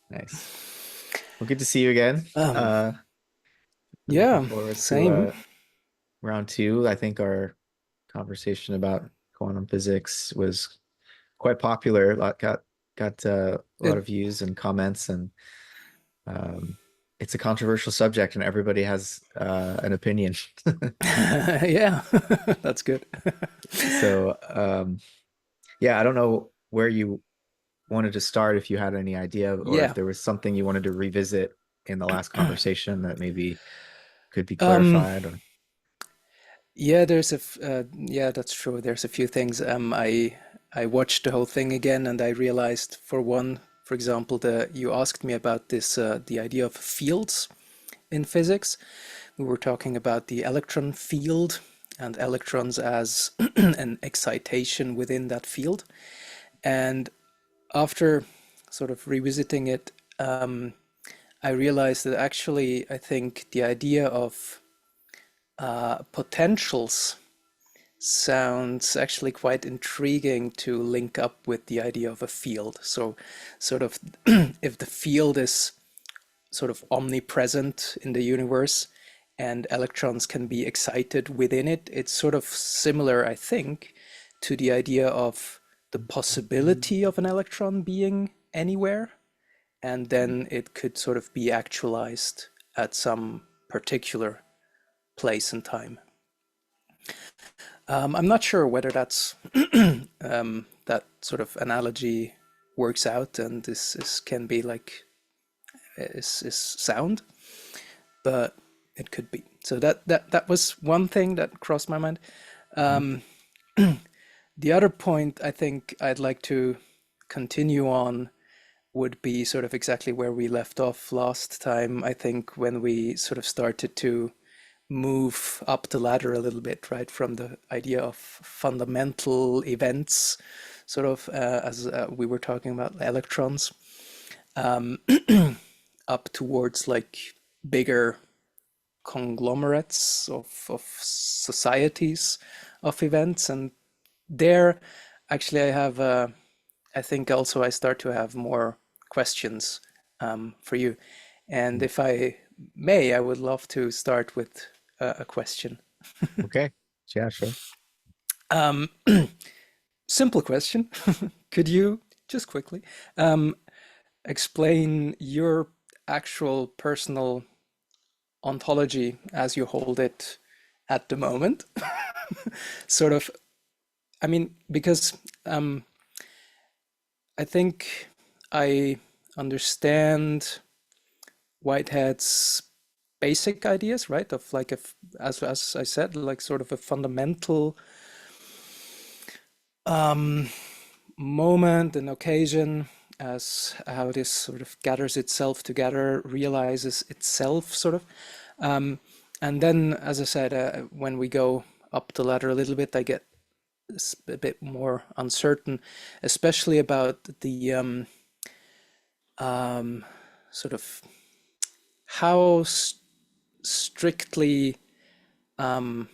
Nice. Well, good to see you again. Um, Looking yeah, forward to same. round two. I think our conversation about quantum physics was quite popular. Got a lot It, of views and comments, and um, it's a controversial subject, and everybody has an opinion. yeah, that's good. So, yeah, I don't know where you wanted to start, if you had any idea, or if Yeah. there was something you wanted to revisit in the last conversation that maybe could be Um, clarified, or yeah, yeah, that's true. There's a few things. I watched the whole thing again, and I realized, for one, for example, the you asked me about this, the idea of fields in physics. We were talking about the electron field and electrons as an excitation within that field. And after sort of revisiting it, I realized that actually, I think the idea of potentials sounds actually quite intriguing to link up with the idea of a field. So, sort of, if the field is sort of omnipresent in the universe and electrons can be excited within it, it's sort of similar, I think, to the idea of the possibility of an electron being anywhere, and then it could sort of be actualized at some particular place and time. I'm not sure whether that's that sort of analogy works out, and this can be like is sound, but it could be. So that was one thing that crossed my mind. Mhm. Um, the other point I think I'd like to continue on would be sort of exactly where we left off last time. I think when we sort of started to move up the ladder a little bit, right, from the idea of fundamental events, sort of as we were talking about electrons, um, up towards like bigger conglomerates of societies of events. And there, actually, I think also I start to have more questions for you. And if I may, I would love to start with a question. Okay. Yeah, sure. Um, Simple question. Could you just quickly um, explain your actual personal ontology as you hold it at the moment? Sort of, I mean, because I think I understand Whitehead's basic ideas, right? Of like as I said, like sort of a fundamental um, moment and occasion, as how this sort of gathers itself together, realizes itself, sort of. Um, and then, as I said, when we go up the ladder a little bit, I get a bit more uncertain, especially about the um, sort of how strictly um,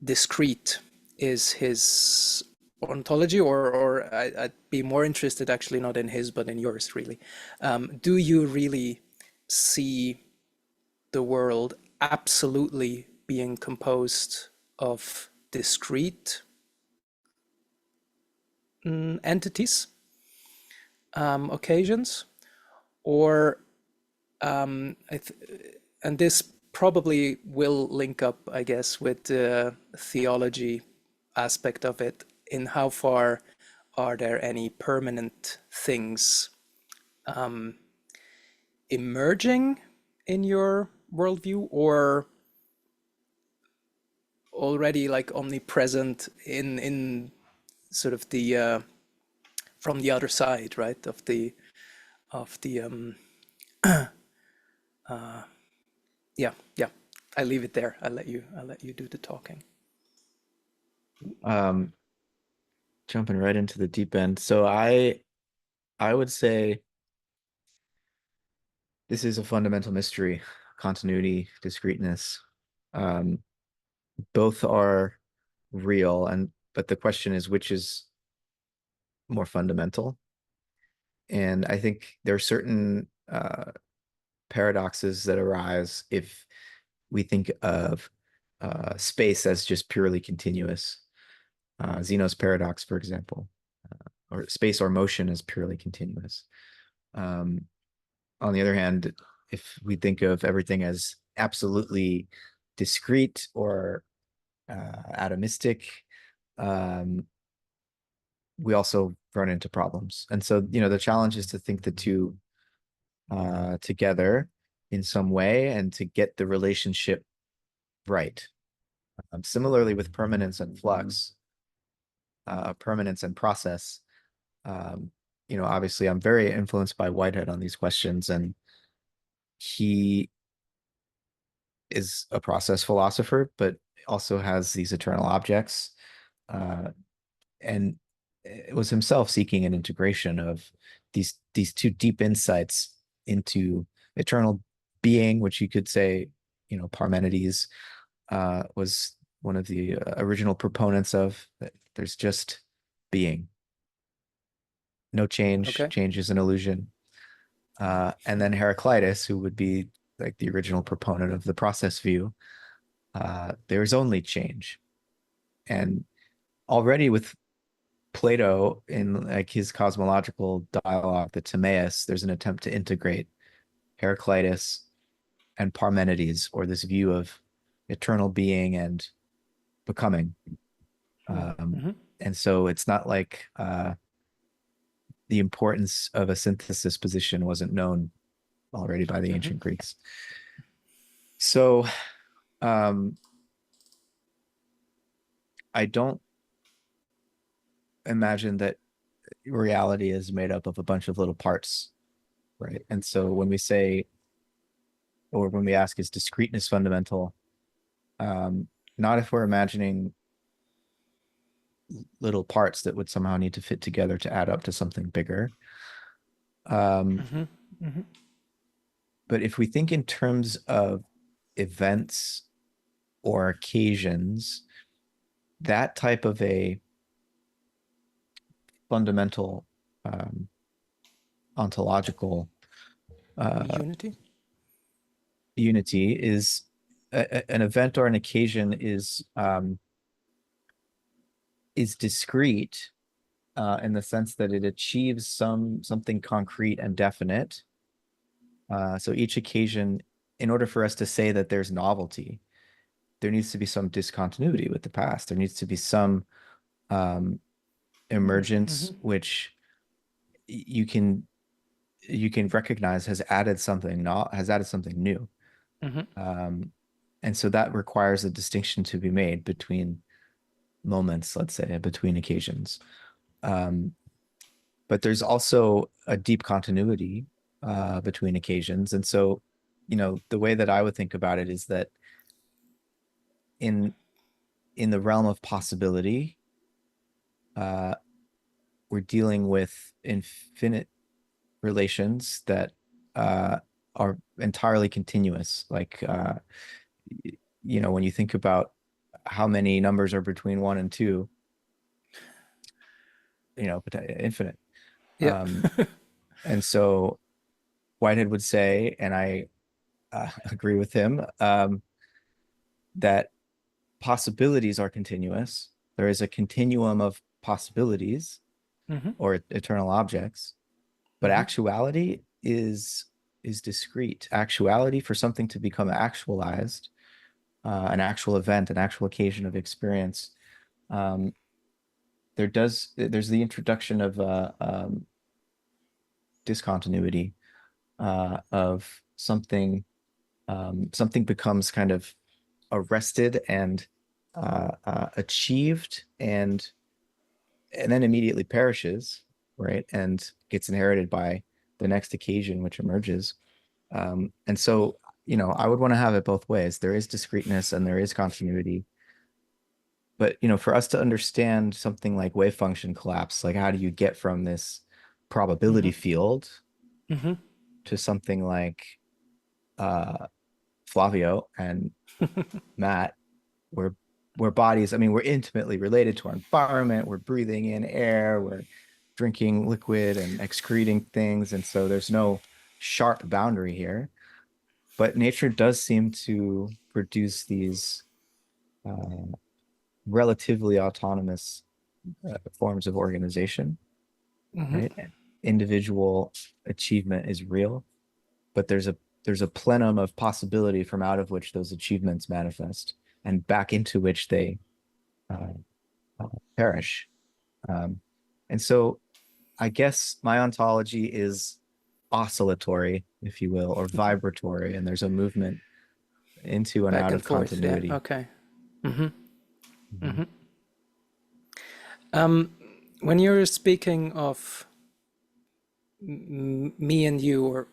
discrete is his ontology, or I'd be more interested actually not in his but in yours, really. Do you really see the world absolutely being composed of discrete entities, occasions, or and this probably will link up, I guess, with the theology aspect of it, in how far are there any permanent things emerging in your worldview, or already like omnipresent in sort of the from the other side, right, of the yeah, yeah. I leave it there. I'll let you do the talking. Um, Jumping right into the deep end. So I would say this is a fundamental mystery, continuity, discreteness. Um, both are real, and but the question is which is more fundamental. And I think there are certain paradoxes that arise if we think of space as just purely continuous. Zeno's paradox, for example, or space or motion is purely continuous. Um, on the other hand, if we think of everything as absolutely discrete or atomistic, um, we also run into problems. And so, the challenge is to think the two together in some way and to get the relationship right. Similarly, with permanence and flux, permanence and process, um, obviously I'm very influenced by Whitehead on these questions, and he is a process philosopher, but also has these eternal objects, uh, and it was himself seeking an integration of these two deep insights into eternal being, which you could say, Parmenides was one of the original proponents of. That there's just being, no change. Okay. Change is an illusion. And then Heraclitus, who would be like the original proponent of the process view, there is only change. And already with Plato in like his cosmological dialogue, the Timaeus, there's an attempt to integrate Heraclitus and Parmenides, or this view of eternal being and becoming. Um, Mm-hmm. and so it's not like the importance of a synthesis position wasn't known already by the Mm-hmm. ancient Greeks. So um, I don't imagine that reality is made up of a bunch of little parts, right? And so when we say, or when we ask, is discreteness fundamental? Not if we're imagining little parts that would somehow need to fit together to add up to something bigger. Um, Mm-hmm. Mm-hmm. but if we think in terms of events or occasions, that type of a fundamental um, ontological uh, Unity. unity is an event or an occasion is discrete in the sense that it achieves something concrete and definite. So each occasion, in order for us to say that there's novelty, there needs to be some discontinuity with the past. There needs to be some um, Mm-hmm. emergence which you can you can recognize has added something new. Mm-hmm. Um, and so that requires a distinction to be made between moments, let's say, between occasions. Um, but there's also a deep continuity between occasions. And so, the way that I would think about it is that in in the realm of possibility, uh, we're dealing with infinite relations that uh, are entirely continuous. Like, when you think about how many numbers are between one and two, infinite. Yeah. Um, and so Whitehead would say, and I agree with him, that possibilities are continuous. There is a continuum of possibilities Mm-hmm. or eternal objects, but Mm-hmm. actuality is discrete. Actuality, for something to become actualized, an actual event, an actual occasion of experience, um, there's the introduction of discontinuity of something. Something becomes kind of arrested and achieved, and then immediately perishes, right? And gets inherited by the next occasion which emerges. And so, I would want to have it both ways. There is discreteness and there is continuity. But, for us to understand something like wave function collapse, like how do you get from this Mm-hmm. probability field Mm-hmm. to something like Flavio and Matt, where bodies, I mean, we're intimately related to our environment. We're breathing in air. We're drinking liquid and excreting things, and so there's no sharp boundary here. But nature does seem to produce these uh, relatively autonomous forms of organization, Hmm. right? And individual achievement is real, but there's a plenum of possibility from out of which those achievements manifest and back into which they uh, perish. Um, and so I guess my ontology is oscillatory, if you will, or vibratory, and there's a movement into and Back out and of forth. Yeah. continuity. Okay. Hmm. Mhm. Hmm. When you're speaking of me and you, or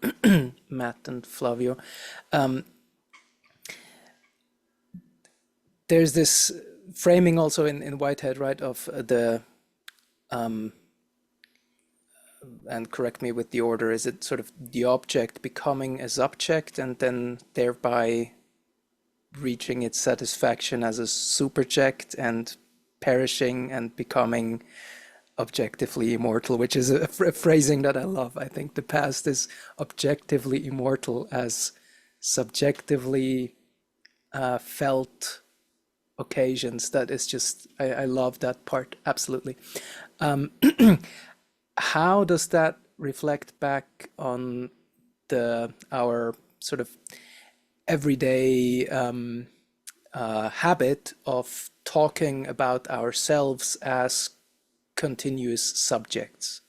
Matt and Flavio, um, there's this framing also in Whitehead, right, of the and correct me with the order, is it sort of the object becoming a subject and then thereby reaching its satisfaction as a superject and perishing and becoming objectively immortal, which is a phrasing that I love. I think the past is objectively immortal as subjectively felt occasions. That is just, I love that part, absolutely. How does that reflect back on our sort of everyday habit of talking about ourselves as continuous subjects?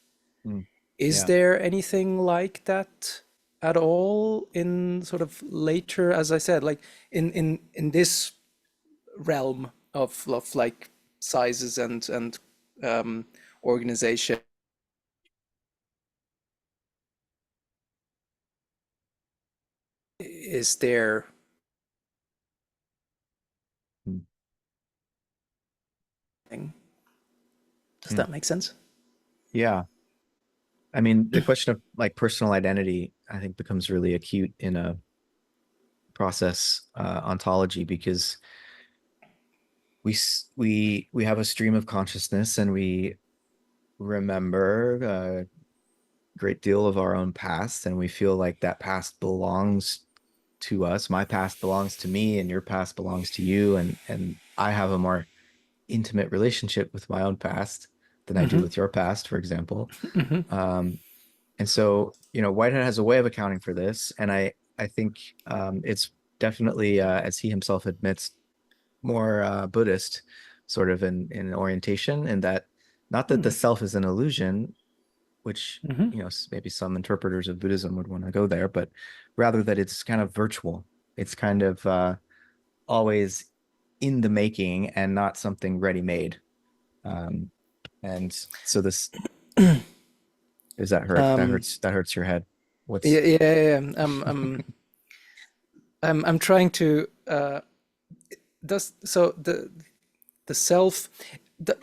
Mm. Is Yeah. there anything like that at all in sort of later, as I said, like in this realm of like sizes and organization? Is there? Mm. Does Mm. that make sense? Yeah. I mean, the question of like personal identity, I think, becomes really acute in a process ontology because we have a stream of consciousness and we remember a great deal of our own past, and we feel like that past belongs to us. My past belongs to me, and your past belongs to you, and I have a more intimate relationship with my own past than I do Mm-hmm. with your past, for example. Mm-hmm. Um, and so, Whitehead has a way of accounting for this, and I think it's definitely, as he himself admits, more Buddhist sort of in orientation, and that not that the self is an illusion, which Mm-hmm. maybe some interpreters of Buddhism would want to go there, but rather that it's kind of virtual. It's kind of always in the making and not something ready-made. Um, and so this is that hurt that Um, hurts your head. yeah, What's yeah, yeah. Yeah. I'm trying to does so the self the,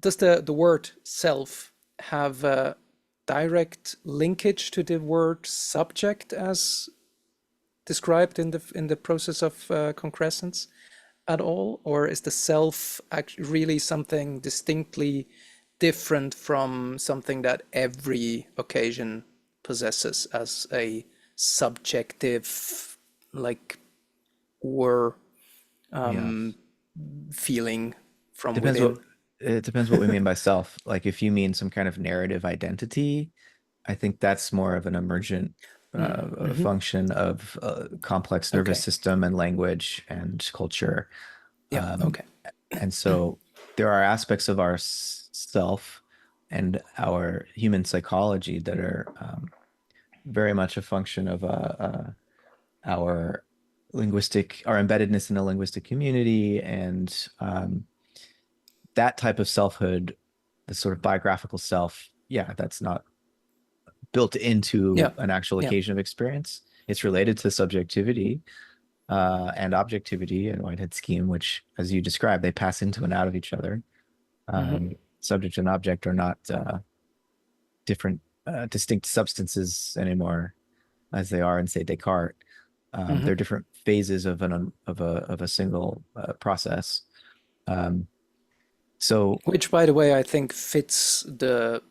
does the word self have a direct linkage to the word subject as described in the process of concrescence at all, or is the self really something distinctly different from something that every occasion possesses as a subjective, like, or yeah. feeling from Depends what within? it depends what we mean by self. Like if you mean some kind of narrative identity, I think that's more of an emergent Mm-hmm. function of complex nervous Okay. system and language and culture. Yeah. Um, Okay. and so there are aspects of our self and our human psychology that are very much a function of our our embeddedness in a linguistic community, and that type of selfhood, the sort of biographical self. Yeah, that's not built Yeah. into an actual Yeah. occasion of experience. It's related to subjectivity and objectivity in Whitehead scheme, which, as you described, they pass into and out of each other. Mm-hmm. Subject and object are not different, distinct substances anymore, as they are in, say, Descartes. Mm-hmm. They're different phases of a single process. Um, so Which, by the way, I think fits the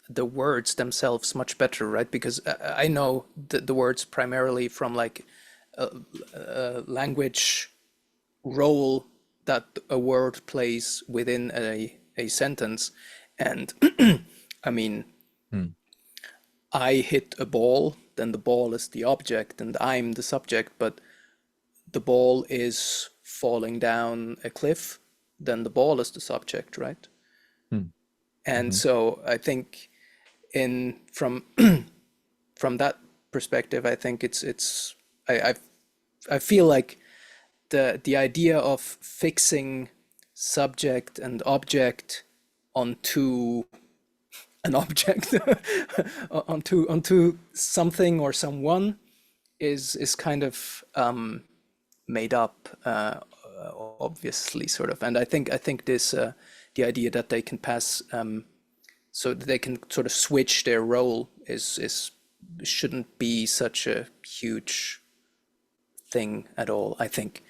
the words themselves much better, right? Because I know the words primarily from like language role that a word plays within a sentence. And I mean, Hmm. I hit a ball, then the ball is the object and I'm the subject, but the ball is falling down a cliff, then the ball is the subject, right? Hmm. And Mhm. so I think in from that perspective, I think it's I feel like the idea of fixing subject and object onto an object onto something or someone is kind of made up, obviously, sort of. And I think this the idea that they can pass, so that they can sort of switch their role is shouldn't be such a huge thing at all, I think.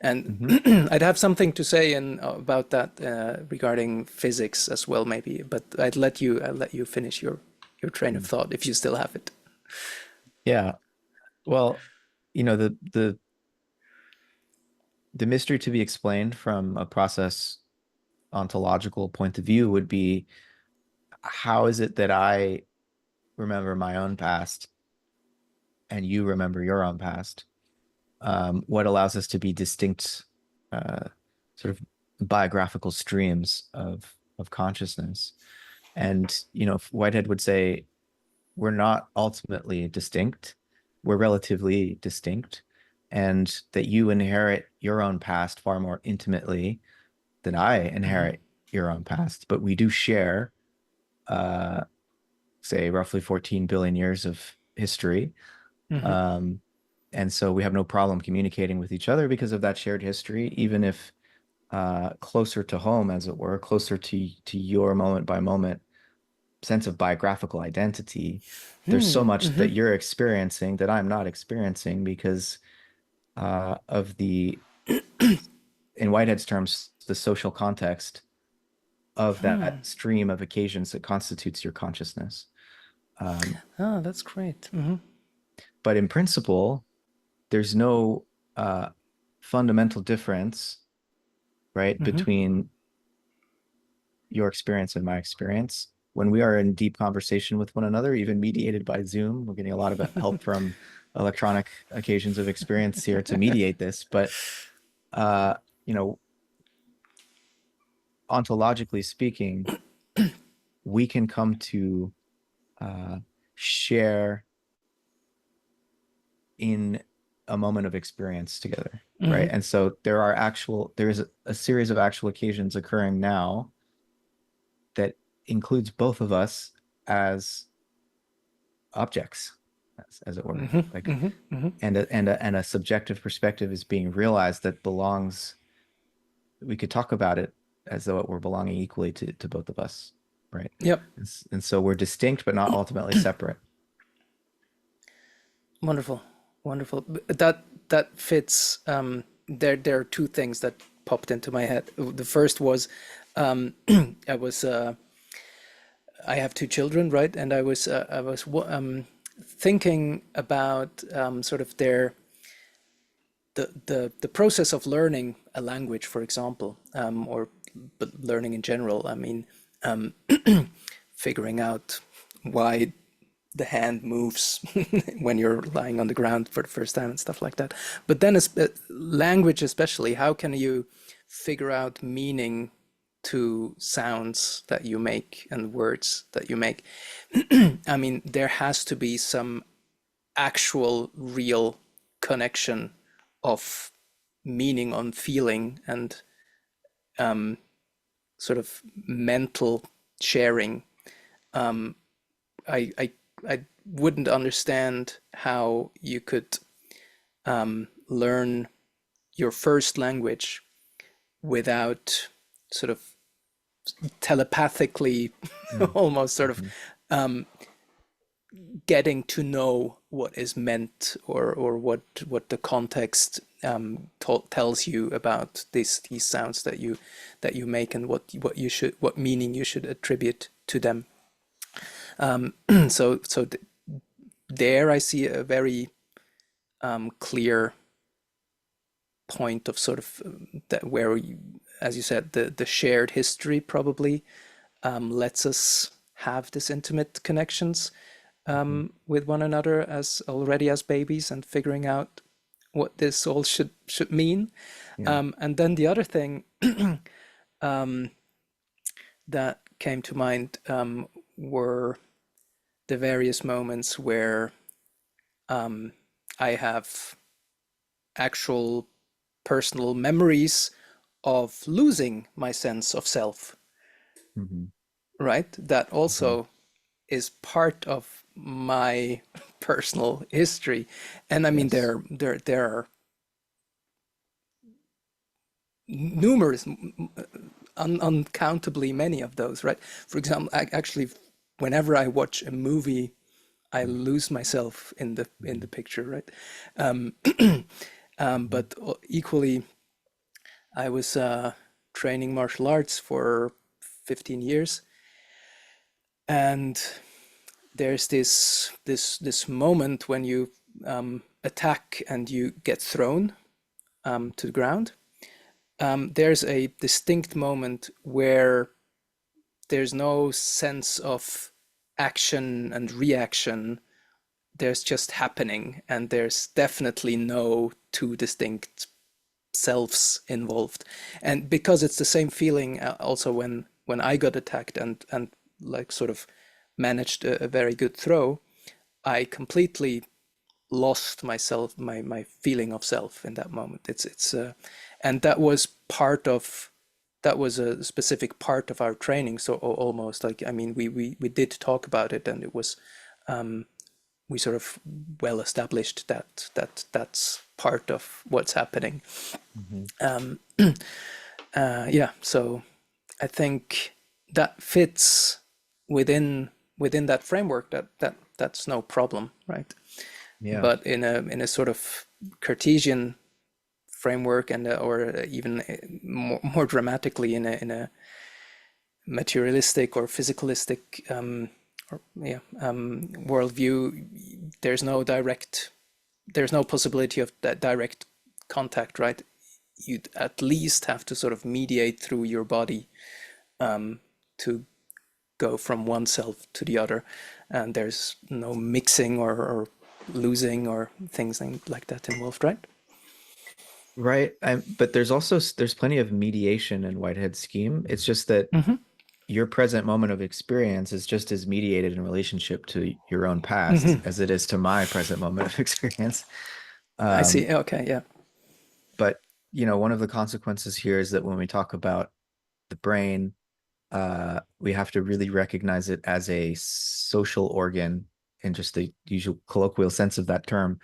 And Mhm. I'd have something to say about that regarding physics as well, maybe. But I'll let you finish your train of Hmm. thought if you still have it. Yeah. Well, the mystery to be explained from a process ontological point of view would be, how is it that I remember my own past and you remember your own past? What allows us to be distinct, uh, sort of biographical streams of consciousness? And Whitehead would say we're not ultimately distinct, we're relatively distinct, and that you inherit your own past far more intimately than I Hmm. inherit your own past, but we do share, uh, say, roughly 14 billion years of history. Hmm. Um, and so we have no problem communicating with each other because of that shared history, even if closer to home, as it were, closer to your moment by moment sense of biographical identity. There's so much Hmm. that you're experiencing that I'm not experiencing because of in Whitehead's terms, the social context of that stream of occasions that constitutes your consciousness. Um, Oh, that's great. Hmm. but in principle, there's no uh, fundamental difference, right, Hmm. between your experience and my experience. When we are in deep conversation with one another, even mediated by Zoom, we're getting a lot of help from electronic occasions of experience here to mediate this. But uh, you know, ontologically speaking, we can come to uh, share in a moment of experience together, right? Hmm. And so there is a series of actual occasions occurring now that includes both of us as objects, as it were, Hmm. like, Hmm. Hmm. and a subjective perspective is being realized that belongs. We could talk about it as though it were belonging equally to both of us, right? Yep. And so we're distinct but not ultimately separate. Wonderful. Wonderful. That fits. There are two things that popped into my head. The first was, I was I have two children, right? And I was thinking about sort of the process of learning a language, for example, or but learning in general. I mean, um, figuring out why the hand moves when you're lying on the ground for the first time and stuff like that. But then, language, especially, how can you figure out meaning to sounds that you make and words that you make? I mean, there has to be some actual, real connection of meaning on feeling and sort of mental sharing. Um, I wouldn't understand how you could learn your first language without sort of telepathically, Mm. almost sort of Mhm. getting to know what is meant, or what the context tells you about these sounds that you make, and what meaning you should attribute to them. So there I see a very clear point of sort of that where you, as you said, the shared history probably lets us have this intimate connections Mhm. with one another as already as babies and figuring out what this all should mean. Yeah. And then the other thing um, that came to mind were the various moments where I have actual personal memories of losing my sense of self, Hmm. right? That Hmm. also is part of my personal history. And I mean, Yes. there are numerous, uncountably many of those, right? For example, actually, whenever I watch a movie, I lose myself in the Mhm. picture, right? Um, Mhm. but equally, I was training martial arts for 15 years, and there's this moment when you attack and you get thrown to the ground. There's a distinct moment where there's no sense of action and reaction. There's just happening, and there's definitely no two distinct selves involved. And because it's the same feeling also when I got attacked and like sort of managed a very good throw, I completely lost myself, my feeling of self in that moment. It's and that was part of, that was a specific part of our training. So almost like, I mean, we did talk about it, and it was we sort of well established that's part of what's happening. Mhm. Um, yeah, so I think that fits within that framework. That's no problem, right? Yeah. But in a sort of Cartesian framework, and or even more dramatically in a materialistic or physicalistic worldview, there's no direct, there's no possibility of that direct contact, right? You'd at least have to sort of mediate through your body to go from one self to the other, and there's no mixing or losing or things like that involved, right? Right. But there's also there's plenty of mediation in Whitehead's scheme. It's just that Mm-hmm. your present moment of experience is just as mediated in relationship to your own past Mm-hmm. as it is to my present moment of experience. I see. Um, Okay, yeah. but one of the consequences here is that when we talk about the brain, we have to really recognize it as a social organ in just the usual colloquial sense of that term.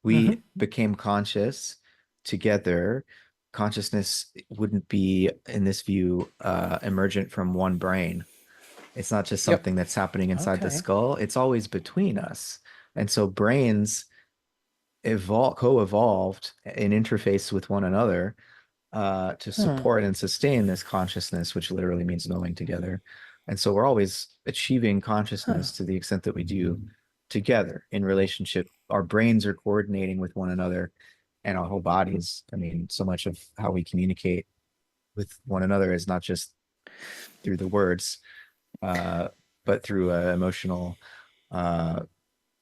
Mm-hmm. We became conscious together. Consciousness wouldn't be, in this view, emergent from one brain. It's not just Yep. something that's happening inside the Okay. skull, it's always between us. And so brains co-evolved in interface with one another to Huh. support and sustain this consciousness, which literally means knowing together. And so we're always achieving Huh. consciousness to the extent that we do together in relationship. Our brains are coordinating with one another and our whole bodies. I mean, so much of how we communicate with one another is not just through the words, uh, but through emotional uh,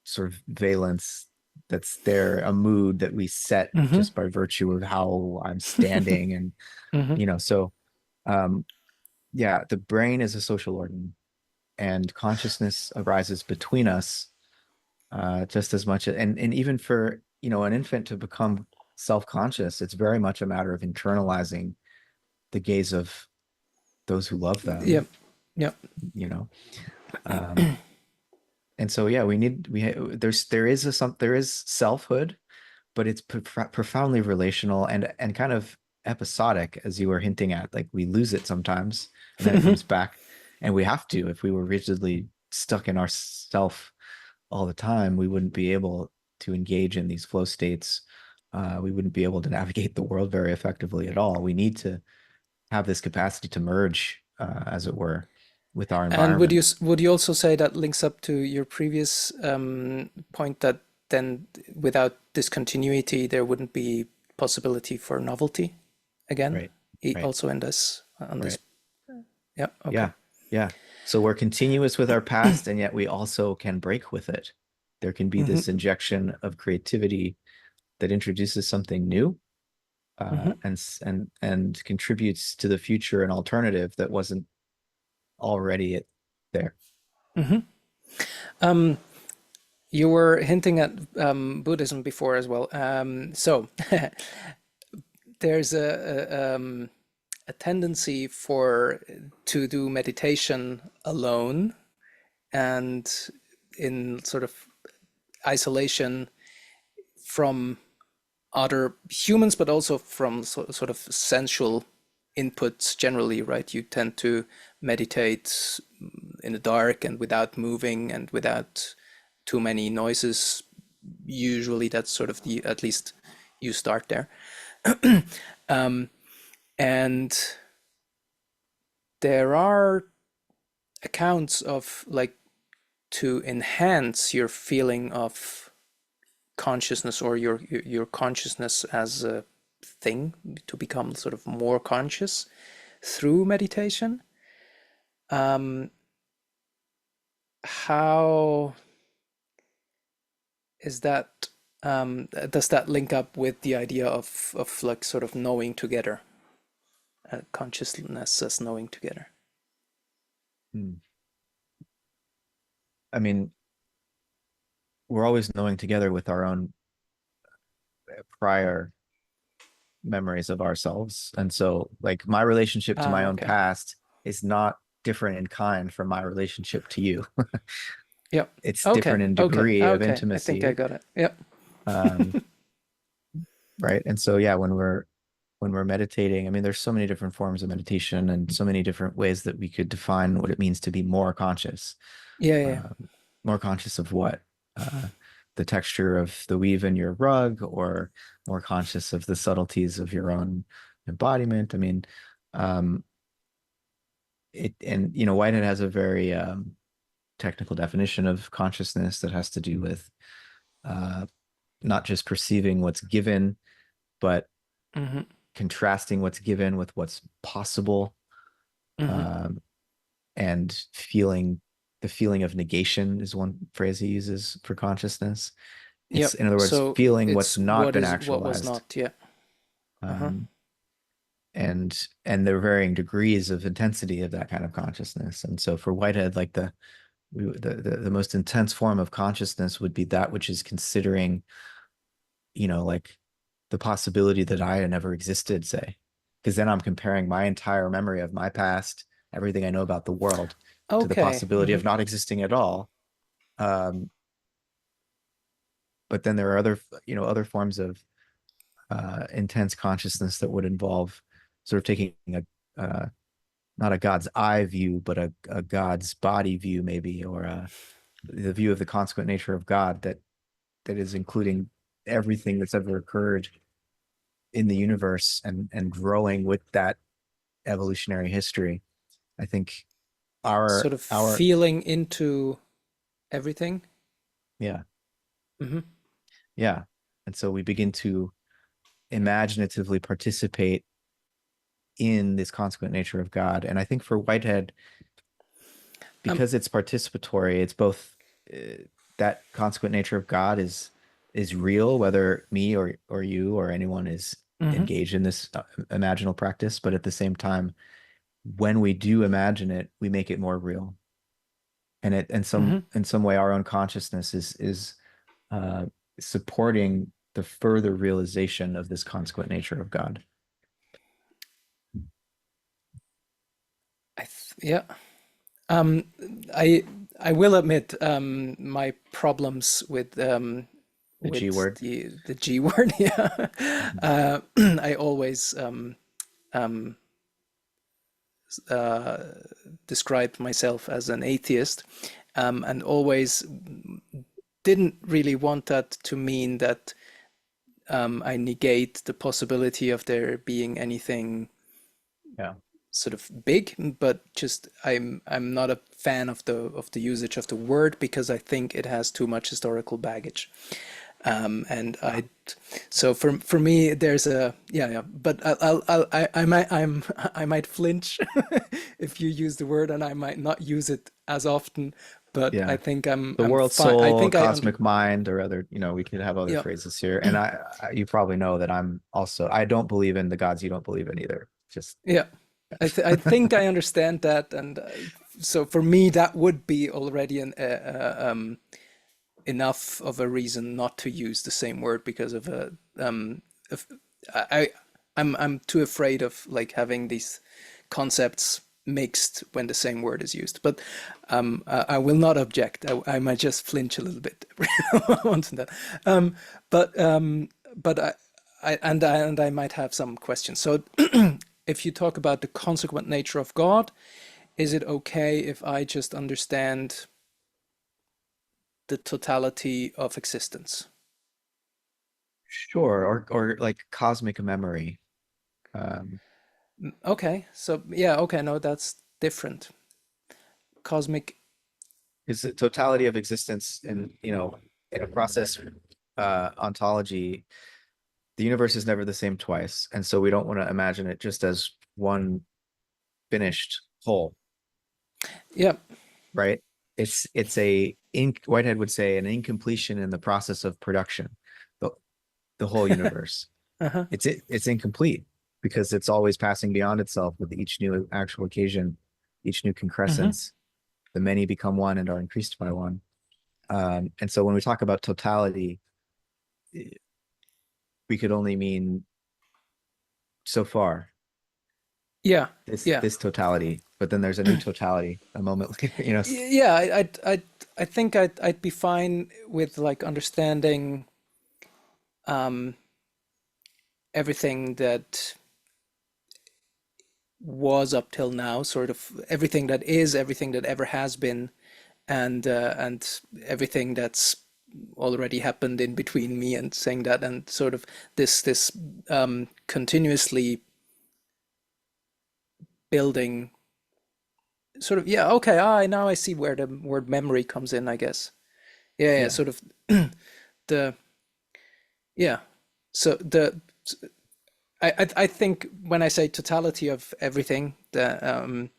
sort of valence that's there, a mood that we set Mm-hmm. just by virtue of how I'm standing. And, Mm-hmm. so um, yeah, the brain is a social organ and consciousness arises between us just as much. And even for, an infant to become self-conscious, it's very much a matter of internalizing the gaze of those who love them, Yep. Yep. you know. Um, and so yeah, there is selfhood, but it's profoundly relational and kind of episodic, as you were hinting at. Like we lose it sometimes, and then it comes back, and we have to. If we were rigidly stuck in our self all the time, we wouldn't be able to engage in these flow states. We wouldn't be able to navigate the world very effectively at all. We need to have this capacity to merge, as it were. with our And environment. would you also say that links up to your previous point that then without discontinuity there wouldn't be possibility for novelty again, Right. Right. also in this on this. Right. Yeah. Okay. Yeah. Yeah. So we're continuous with our past, and yet we also can break with it. There can be Hmm. this injection of creativity that introduces something new, Hmm. and contributes to the future an alternative that wasn't already there. Hmm. Um, you were hinting at Buddhism before as well. So there's a tendency for to do meditation alone and in sort of isolation from other humans, but also from sort of sensual inputs generally, right? You tend to meditate in the dark and without moving and without too many noises. Usually, that's sort of the, at least you start there. And there are accounts of like to enhance your feeling of consciousness or your consciousness as a thing, to become sort of more conscious through meditation. um how is that, does that link up with the idea of like sort of knowing together, consciousness as knowing together? Hmm. I mean, we're always knowing together with our own prior memories of ourselves. And so, like, my relationship to my own Okay. past is not different in kind from my relationship to you. Yep. It's Okay. different in Okay. degree of Okay, I think I intimacy. got it. Yep. Um, right. And so, yeah, when we're meditating, I mean, there's so many different forms of meditation and so many different ways that we could define what it means to be more conscious. Yeah, yeah. Uh, more conscious of what? Uh, the texture of the weave in your rug, or more conscious of the subtleties of your own embodiment. I mean, um, and Whitehead has a very technical definition of consciousness that has to do with uh, not just perceiving what's given, but Mm-hmm. contrasting what's given with what's possible, Mm-hmm. um, and feeling the feeling of negation is one phrase he uses for consciousness. It's, Yep. in other words, So feeling what's it's not what been is what was actualized. not. Yeah. Uh-huh. Um, and there are varying degrees of intensity of that kind of consciousness. And so for Whitehead, like the most intense form of consciousness would be that which is considering, like the possibility that I had never existed, say, because then I'm comparing my entire memory of my past, everything I know about the world, to the Okay. possibility Mm-hmm. of not existing at all. Um, but then there are other forms of intense consciousness that would involve sort of taking not a God's eye view, but a God's body view, maybe, or the view of the consequent nature of God that is including everything that's ever occurred in the universe, and growing with that evolutionary history. I think our Sort of our feeling into everything. yeah, Mm-hmm. yeah. And so we begin to imaginatively participate in this consequent nature of God. And I think for Whitehead, Um, because it's participatory, it's both that consequent nature of God is real, whether me or you or anyone is mm-hmm. engaged in this imaginal practice, but at the same time, when we do imagine it, we make it more real. And it Mm-hmm. in some way, our own consciousness is uh, supporting the further realization of this consequent nature of God. Yeah. Um, I I will admit my problems The G with word. the G word. Yeah. Mhm. I always um, uh, described myself as an atheist, and always didn't really want that to mean that I negate the possibility of there being anything Yeah. sort of big, but just I'm not a fan of the usage of the word because I think it has too much historical baggage. And I, so for me, there's a yeah, but I might I might flinch if you use the word, and I might not use it as often. But I Yeah. think The I'm world fine. I soul, think I under cosmic mind, or other, we could have other yeah phrases here. And you probably know that I don't believe in the gods you don't believe in either. Just, yeah. I think I understand that, and so for me that would be already an enough of a reason not to use the same word because of a of, I I'm too afraid of like having these concepts mixed when the same word is used. But I will not object. I might just flinch a little bit on that. Um, but um, but I might have some questions. So if you talk about the consequent nature of God, is it okay if I just understand the totality of existence? sure. Or like cosmic memory. Um, Okay, so yeah, okay, no, that's different. Cosmic, is the totality of existence in a process, ontology, the universe is never the same twice. And so we don't want to imagine it just as one finished whole, yeah. right? Whitehead would say an incompletion in the process of production, the, the whole universe. Uh-huh. It's incomplete because it's always passing beyond itself with each new actual occasion, each new Mm-hmm. concrescence. The many become one and are increased by one. And so when we talk about totality, we could only mean so far Yeah, this yeah. this totality, but then there's a new totality a moment later. Yeah, I think I'd be fine with like understanding um everything that was up till now, sort of everything that is, everything that ever has been, and everything that's already happened in between me and saying that, and sort of this continuously building sort of yeah okay I now I see where the word memory comes in, I guess. Yeah, yeah, Yeah. sort of the yeah so the I think when I say totality of everything, the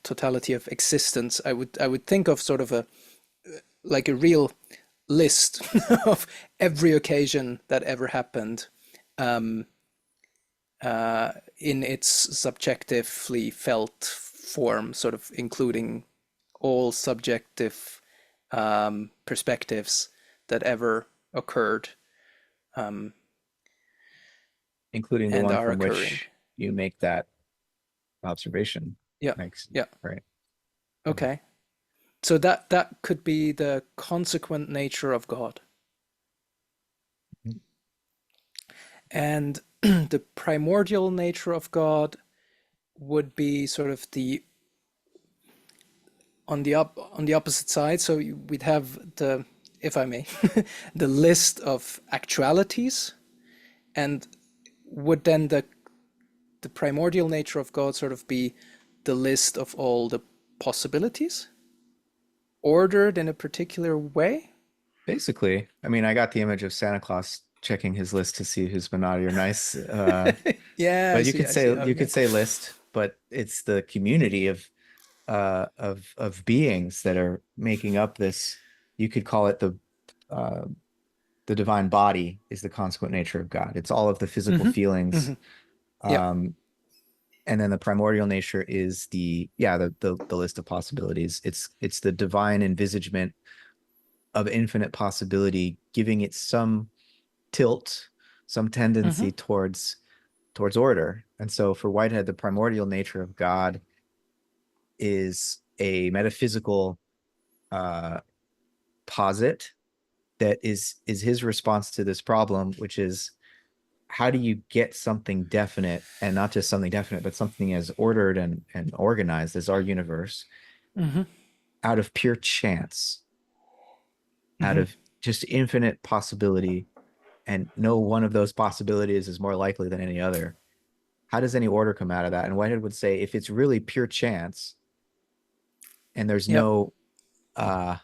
totality of existence, I would think of sort of a like a real list of every occasion that ever happened um, in its subjectively felt form, sort of including all subjective perspectives that ever occurred Including the and one are from occurring. which you make that observation. Yeah, Makes yeah. right. Okay. So that could be the consequent nature of God. And the primordial nature of God would be sort of the on the opposite side. So we'd have the, if I may, the list of actualities, and would then the primordial nature of God sort of be the list of all the possibilities ordered in a particular way? Basically, I mean, I got the image of Santa Claus checking his list to see who's been naughty or nice. Yeah, But I see how, you yeah. could say list, but it's the community of beings that are making up this. You could call it uh, the divine body is the consequent nature of God. It's all of the physical Mm-hmm. feelings. Mm-hmm. Yeah. Um, and then the primordial nature is the list of possibilities. It's the divine envisagement of infinite possibility, giving it some tilt, some Mm-hmm. tendency towards order. And so for Whitehead, the primordial nature of God is a metaphysical uh, posit that is his response to this problem, which is how do you get something definite, and not just something definite, but something as ordered and organized as our universe, Mm-hmm. out of pure chance, out Mm-hmm. of just infinite possibility, and no one of those possibilities is more likely than any other. how does any order come out of that? And Whitehead would say if it's really pure chance and there's Yep. no uh,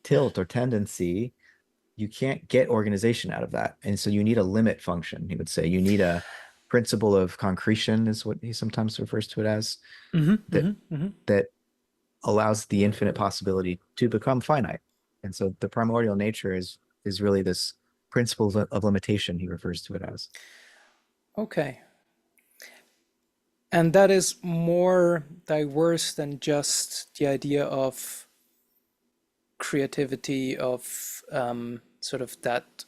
tilt or tendency, you can't get organization out of that. And so you need a limit function, he would say. You need a principle of concretion, is what he sometimes refers to it as, Mm-hmm, that mm-hmm, mm-hmm. that allows the infinite possibility to become finite. And so the primordial nature is really this principle of limitation, he refers to it as. Okay. And that is more diverse than just the idea of creativity, of sort of that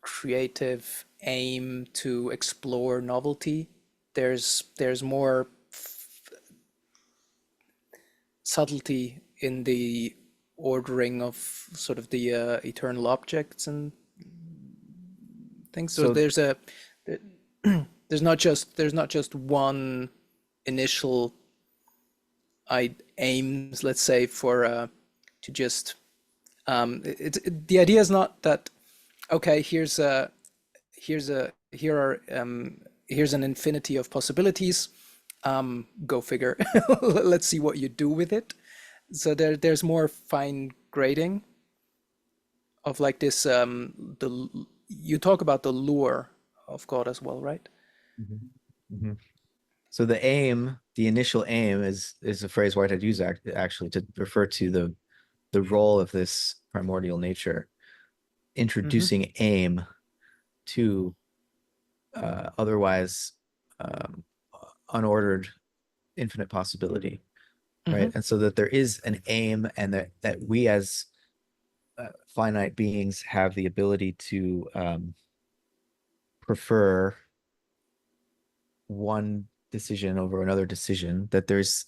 creative aim to explore novelty. There's more subtlety in the ordering of sort of the eternal objects and things. So So there's not just one initial aims, let's say, for to just the idea is not that okay, here are here's an infinity of possibilities. Go figure. Let's see what you do with it. So there's more fine grading of like this. The you talk about the lure of God as well, right? Mhm. Mhm. So the aim, the initial aim is a phrase Whitehead used actually to refer to the role of this primordial nature, Mm-hmm. introducing aim to otherwise um, unordered infinite possibility, Mm-hmm. right? And so that there is an aim, and that we as finite beings have the ability to prefer one decision over another decision, that there's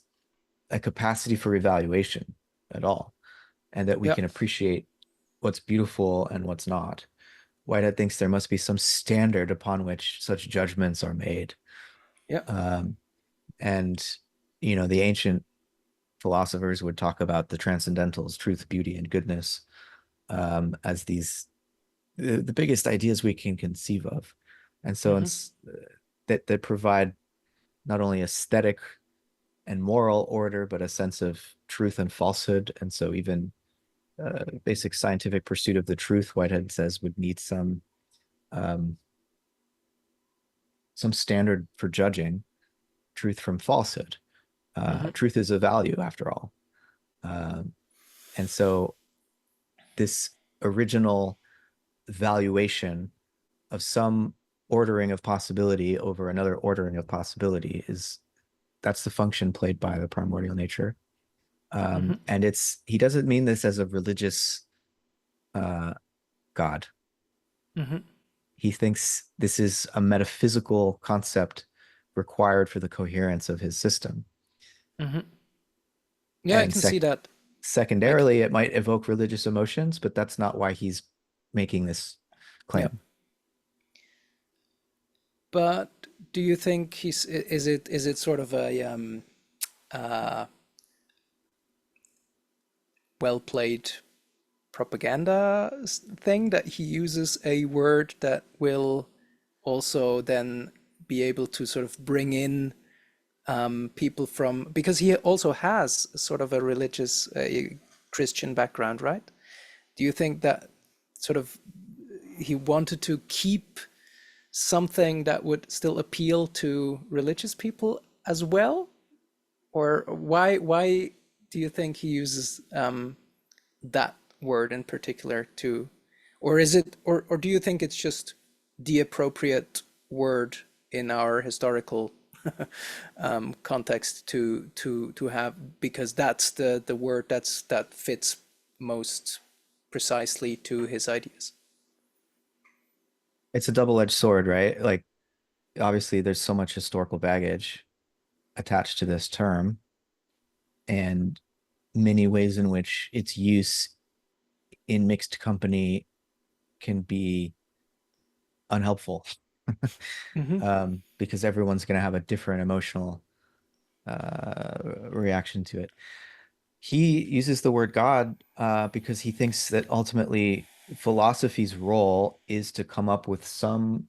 a capacity for evaluation at all, and that we Yeah. can appreciate what's beautiful and what's not. Whitehead thinks there must be some standard upon which such judgments are made. Yeah. Um, and, the ancient philosophers would talk about the transcendentals, truth, beauty, and goodness, as the biggest ideas we can conceive of. And so Mm-hmm. that provide not only aesthetic and moral order, but a sense of truth and falsehood. And so even basic scientific pursuit of the truth, Whitehead says, would need um, some standard for judging truth from falsehood. Mm-hmm. Truth is a value, after all. Um, and so this original valuation of some ordering of possibility over another ordering of possibility that's the function played by the primordial nature. Mm-hmm. And he doesn't mean this as a religious uh, God. Mm-hmm. He thinks this is a metaphysical concept required for the coherence of his system. Mm-hmm. Yeah, I And can see that. I secondarily, it might evoke religious emotions, but that's not why he's making this yeah. claim. But do you think is it sort of a uh, well played propaganda thing that he uses a word that will also then be able to sort of bring in people from because he also has sort of a religious Christian background, right? Do you think that sort of he wanted to keep something that would still appeal to religious people as well? Or why do you think he uses that word in particular to, or is it, or do you think it's just the appropriate word in our historical context to have because that's the word that fits most precisely to his ideas? It's a double-edged sword, right? Like, obviously, there's so much historical baggage attached to this term, and many ways in which its use in mixed company can be unhelpful. Mm-hmm. Because everyone's going to have a different emotional reaction to it. He uses the word God because he thinks that ultimately philosophy's role is to come up with some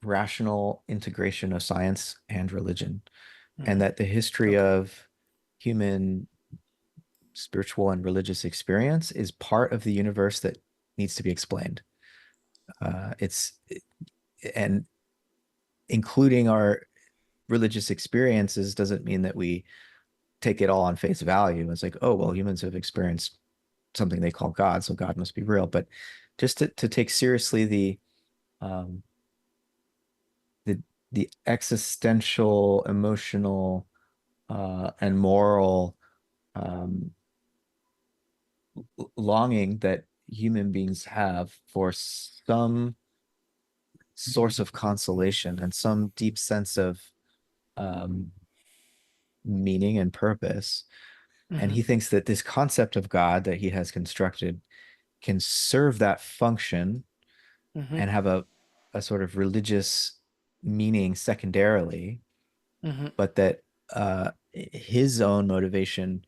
rational integration of science and religion, and Hmm. that the history Okay. of human spiritual and religious experience is part of the universe that needs to be explained. It's and including our religious experiences doesn't mean that we take it all on face value. It's like, oh, well, humans have experienced something they call God, so God must be real. But just to take seriously um, the the existential, emotional, and moral um, longing that human beings have for some source of consolation and some deep sense of um, meaning and purpose. And Hmm. he thinks that this concept of God that he has constructed can serve that function Hmm. and have a sort of religious meaning secondarily, Hmm. but that his own motivation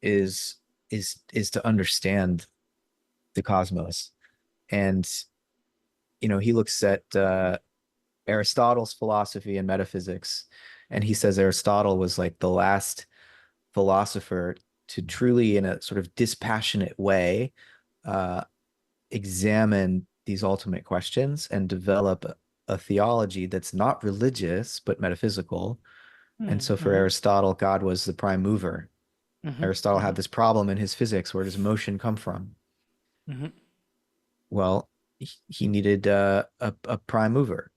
is is to understand the cosmos. And he looks at Aristotle's philosophy and metaphysics, and he says Aristotle was like the last philosopher to truly, in a sort of dispassionate way, uh, examine these ultimate questions and develop a theology that's not religious but metaphysical. And so for Hmm. Aristotle, God was the prime mover. Hmm. Aristotle Hmm. had this problem in his physics. Where does motion come from? Hmm. Well, he needed a prime mover,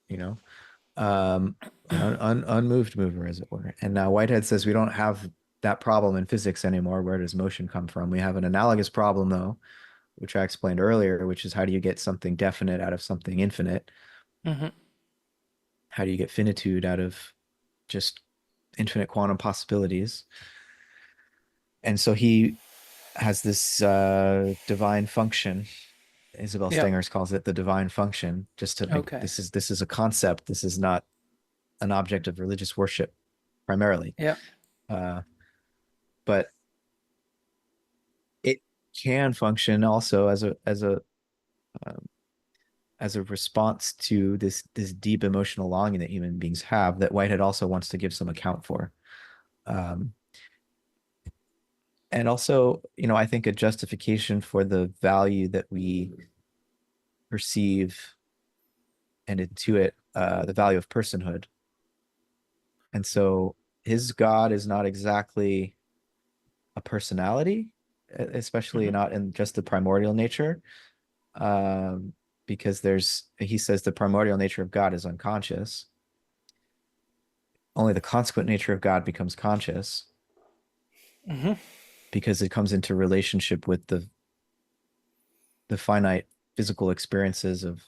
you know, um, an unmoved mover, as it were. And now Whitehead says we don't have that problem in physics anymore. Where does motion come from? We have an analogous problem, though, which I explained earlier, which is how do you get something definite out of something infinite? Hmm. How do you get finitude out of just infinite quantum possibilities? And so he has this divine function. Isabel Yeah. Stengers calls it the divine function, just to make Okay. this is a concept. This is not an object of religious worship primarily, Yeah. uh, but it can function also um, as a response to this deep emotional longing that human beings have that Whitehead also wants to give some account for. Um, and also, I think a justification for the value that we perceive and intuit, the value of personhood. And so his God is not exactly a personality, especially Hmm. not in just the primordial nature, um, because he says the primordial nature of God is unconscious. Only the consequent nature of God becomes conscious Hmm. because it comes into relationship with the finite physical experiences of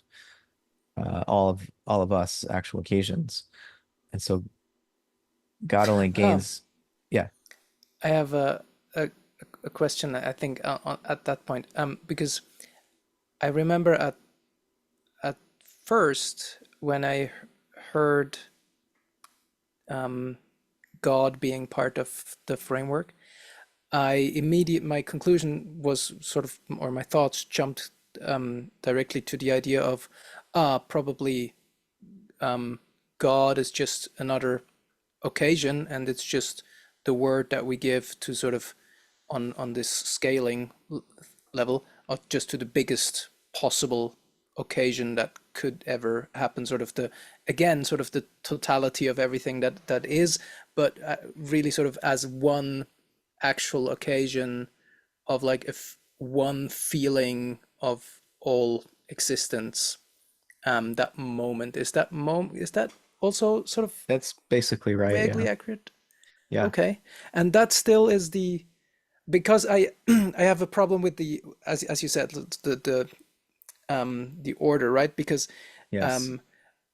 all of us actual occasions. And so God only Oh, gains, yeah, I have a, a question, I think, at that point, because I remember at first when I heard um, God being part of the framework, my conclusion was sort of, or my thoughts jumped directly to the idea of, probably God is just another occasion, and it's just the word that we give to sort of on this scaling level, or just to the biggest possible occasion that could ever happen, sort of the, again, sort of the totality of everything that is, but really sort of as one actual occasion of like if one feeling of all existence. That moment, is that also sort of that's basically right. Yeah. vaguely accurate? Yeah. Okay. And that still is the, because I I have a problem with the, as you said, the order, right? Because Yes. um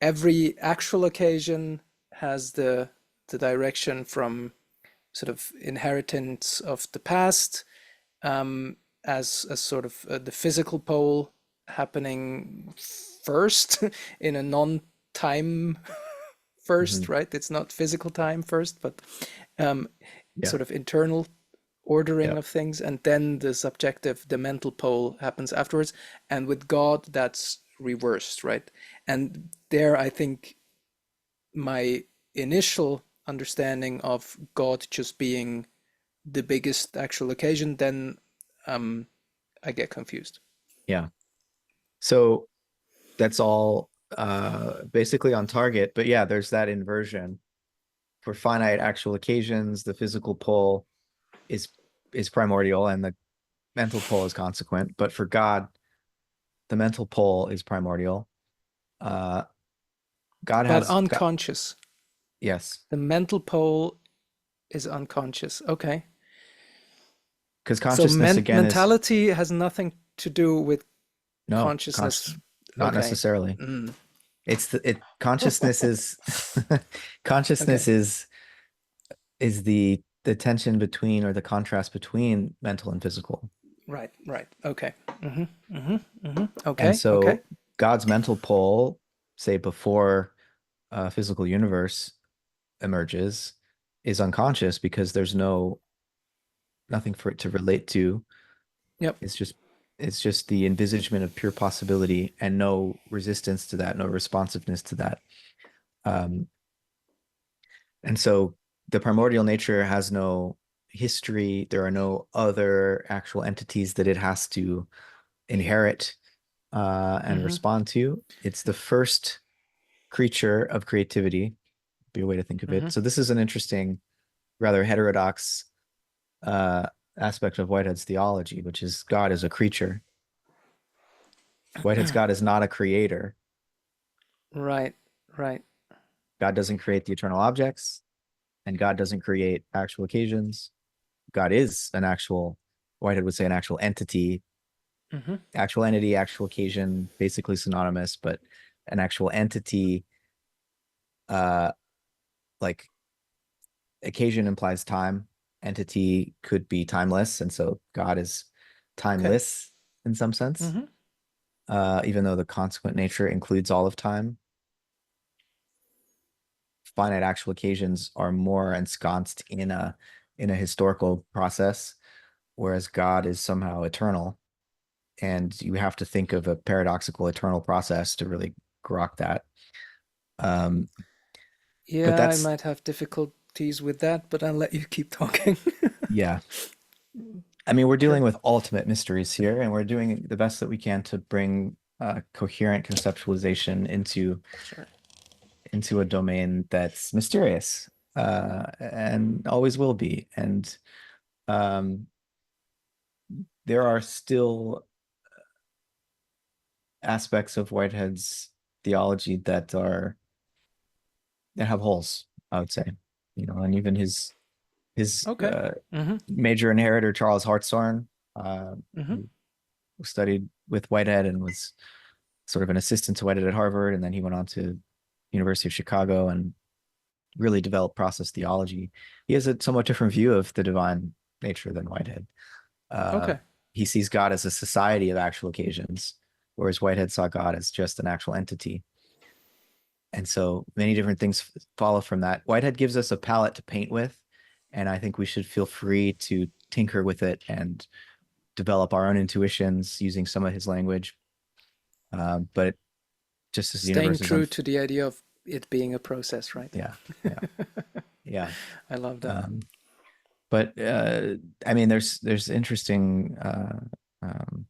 every actual occasion has the direction from sort of inheritance of the past, as sort of the physical pole happening first in a non-time Hmm. first, right? It's not physical time first, but um, Yeah. sort of internal ordering Yeah. of things, and then the subjective, the mental pole happens afterwards. And with God, that's reversed, right? And there, I think my initial understanding of God just being the biggest actual occasion, then um, I get confused. Yeah. So that's all basically on target. But yeah, there's that inversion. For finite actual occasions, the physical pole is is primordial and the mental pole is consequent. But for God, the mental pole is primordial. Uh, God But has God, unconscious. yes, The mental pole is unconscious. Okay. because So consciousness again is mentality has nothing to do with no consciousness. not Okay. necessarily. Mm. It's the it consciousness is consciousness Okay. is the tension between or the contrast between mental and physical. Right. Right. Okay. And Okay. Okay. so God's mental pole, say before a physical universe emerges, is unconscious because there's nothing for it to relate to. Yep. It's just it's just the envisagement of pure possibility and no resistance to that, no responsiveness to that. Um, and so the primordial nature has no history. There are no other actual entities that it has to inherit and Hmm. respond to. It's the first creature of creativity, be a way to think of it. Hmm. So this is an interesting, rather heterodox uh, aspect of Whitehead's theology, which is God is a creature. Whitehead's God is not a creator. Right. Right. God doesn't create the eternal objects, and God doesn't create actual occasions. God is an actual, Whitehead would say, an actual entity, Hmm. actual entity, actual occasion, basically synonymous, but an actual entity, uh, like occasion implies time. Entity could be timeless, and so God is Okay. timeless in some sense, Hmm. even though the consequent nature includes all of time. Finite actual occasions are more ensconced in a historical process, whereas God is somehow eternal. And you have to think of a paradoxical eternal process to really grok that. Um, but Yeah, I that's might have difficulties with that, but I'll let you keep talking. yeah. I mean, we're Sure. dealing with ultimate mysteries here, and we're doing the best that we can to bring coherent conceptualization Sure. into a domain that's mysterious and always will be. And um, there are still aspects of Whitehead's theology that have holes, I would say. You know, and even his Okay. Hmm. major inheritor, Charles Hartshorne, uh, Hmm. who studied with Whitehead and was sort of an assistant to Whitehead at Harvard, and then he went on to University of Chicago and really developed process theology. He has a somewhat different view of the divine nature than Whitehead. Uh, Okay. he sees God as a society of actual occasions, whereas Whitehead saw God as just an actual entity. And so many different things follow from that. Whitehead gives us a palette to paint with, and I think we should feel free to tinker with it and develop our own intuitions using some of his language. But just as the Staying universe is true to the idea of it being a process, right? yeah, yeah, yeah. I love that. Um, but I mean, there's interesting um,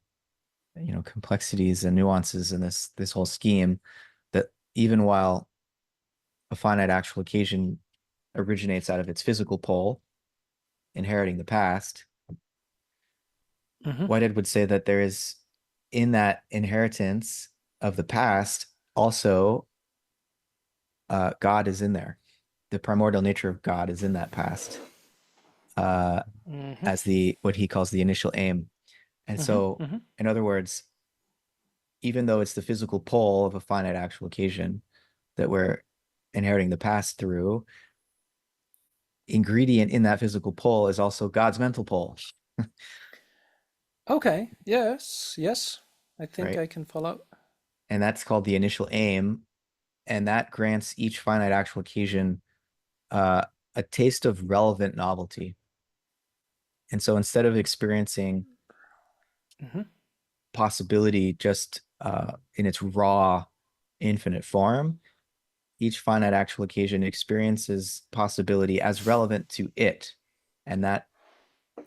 complexities and nuances in this whole scheme that even while a finite actual occasion originates out of its physical pole, inheriting the past, Hmm. Whitehead would say that there is in that inheritance of the past also God is in there. The primordial nature of God is in that past uh, Hmm. as the what he calls the initial aim. And Hmm. so, Hmm. in other words, even though it's the physical pole of a finite actual occasion that we're inheriting the past through, ingredient in that physical pole is also God's mental pole, Okay. Yes. Yes. I think right? I can follow. And that's called the initial aim, and that grants each finite actual occasion uh, a taste of relevant novelty. And so instead of experiencing Hmm. possibility just in its raw, infinite form, each finite actual occasion experiences possibility as relevant to it. And that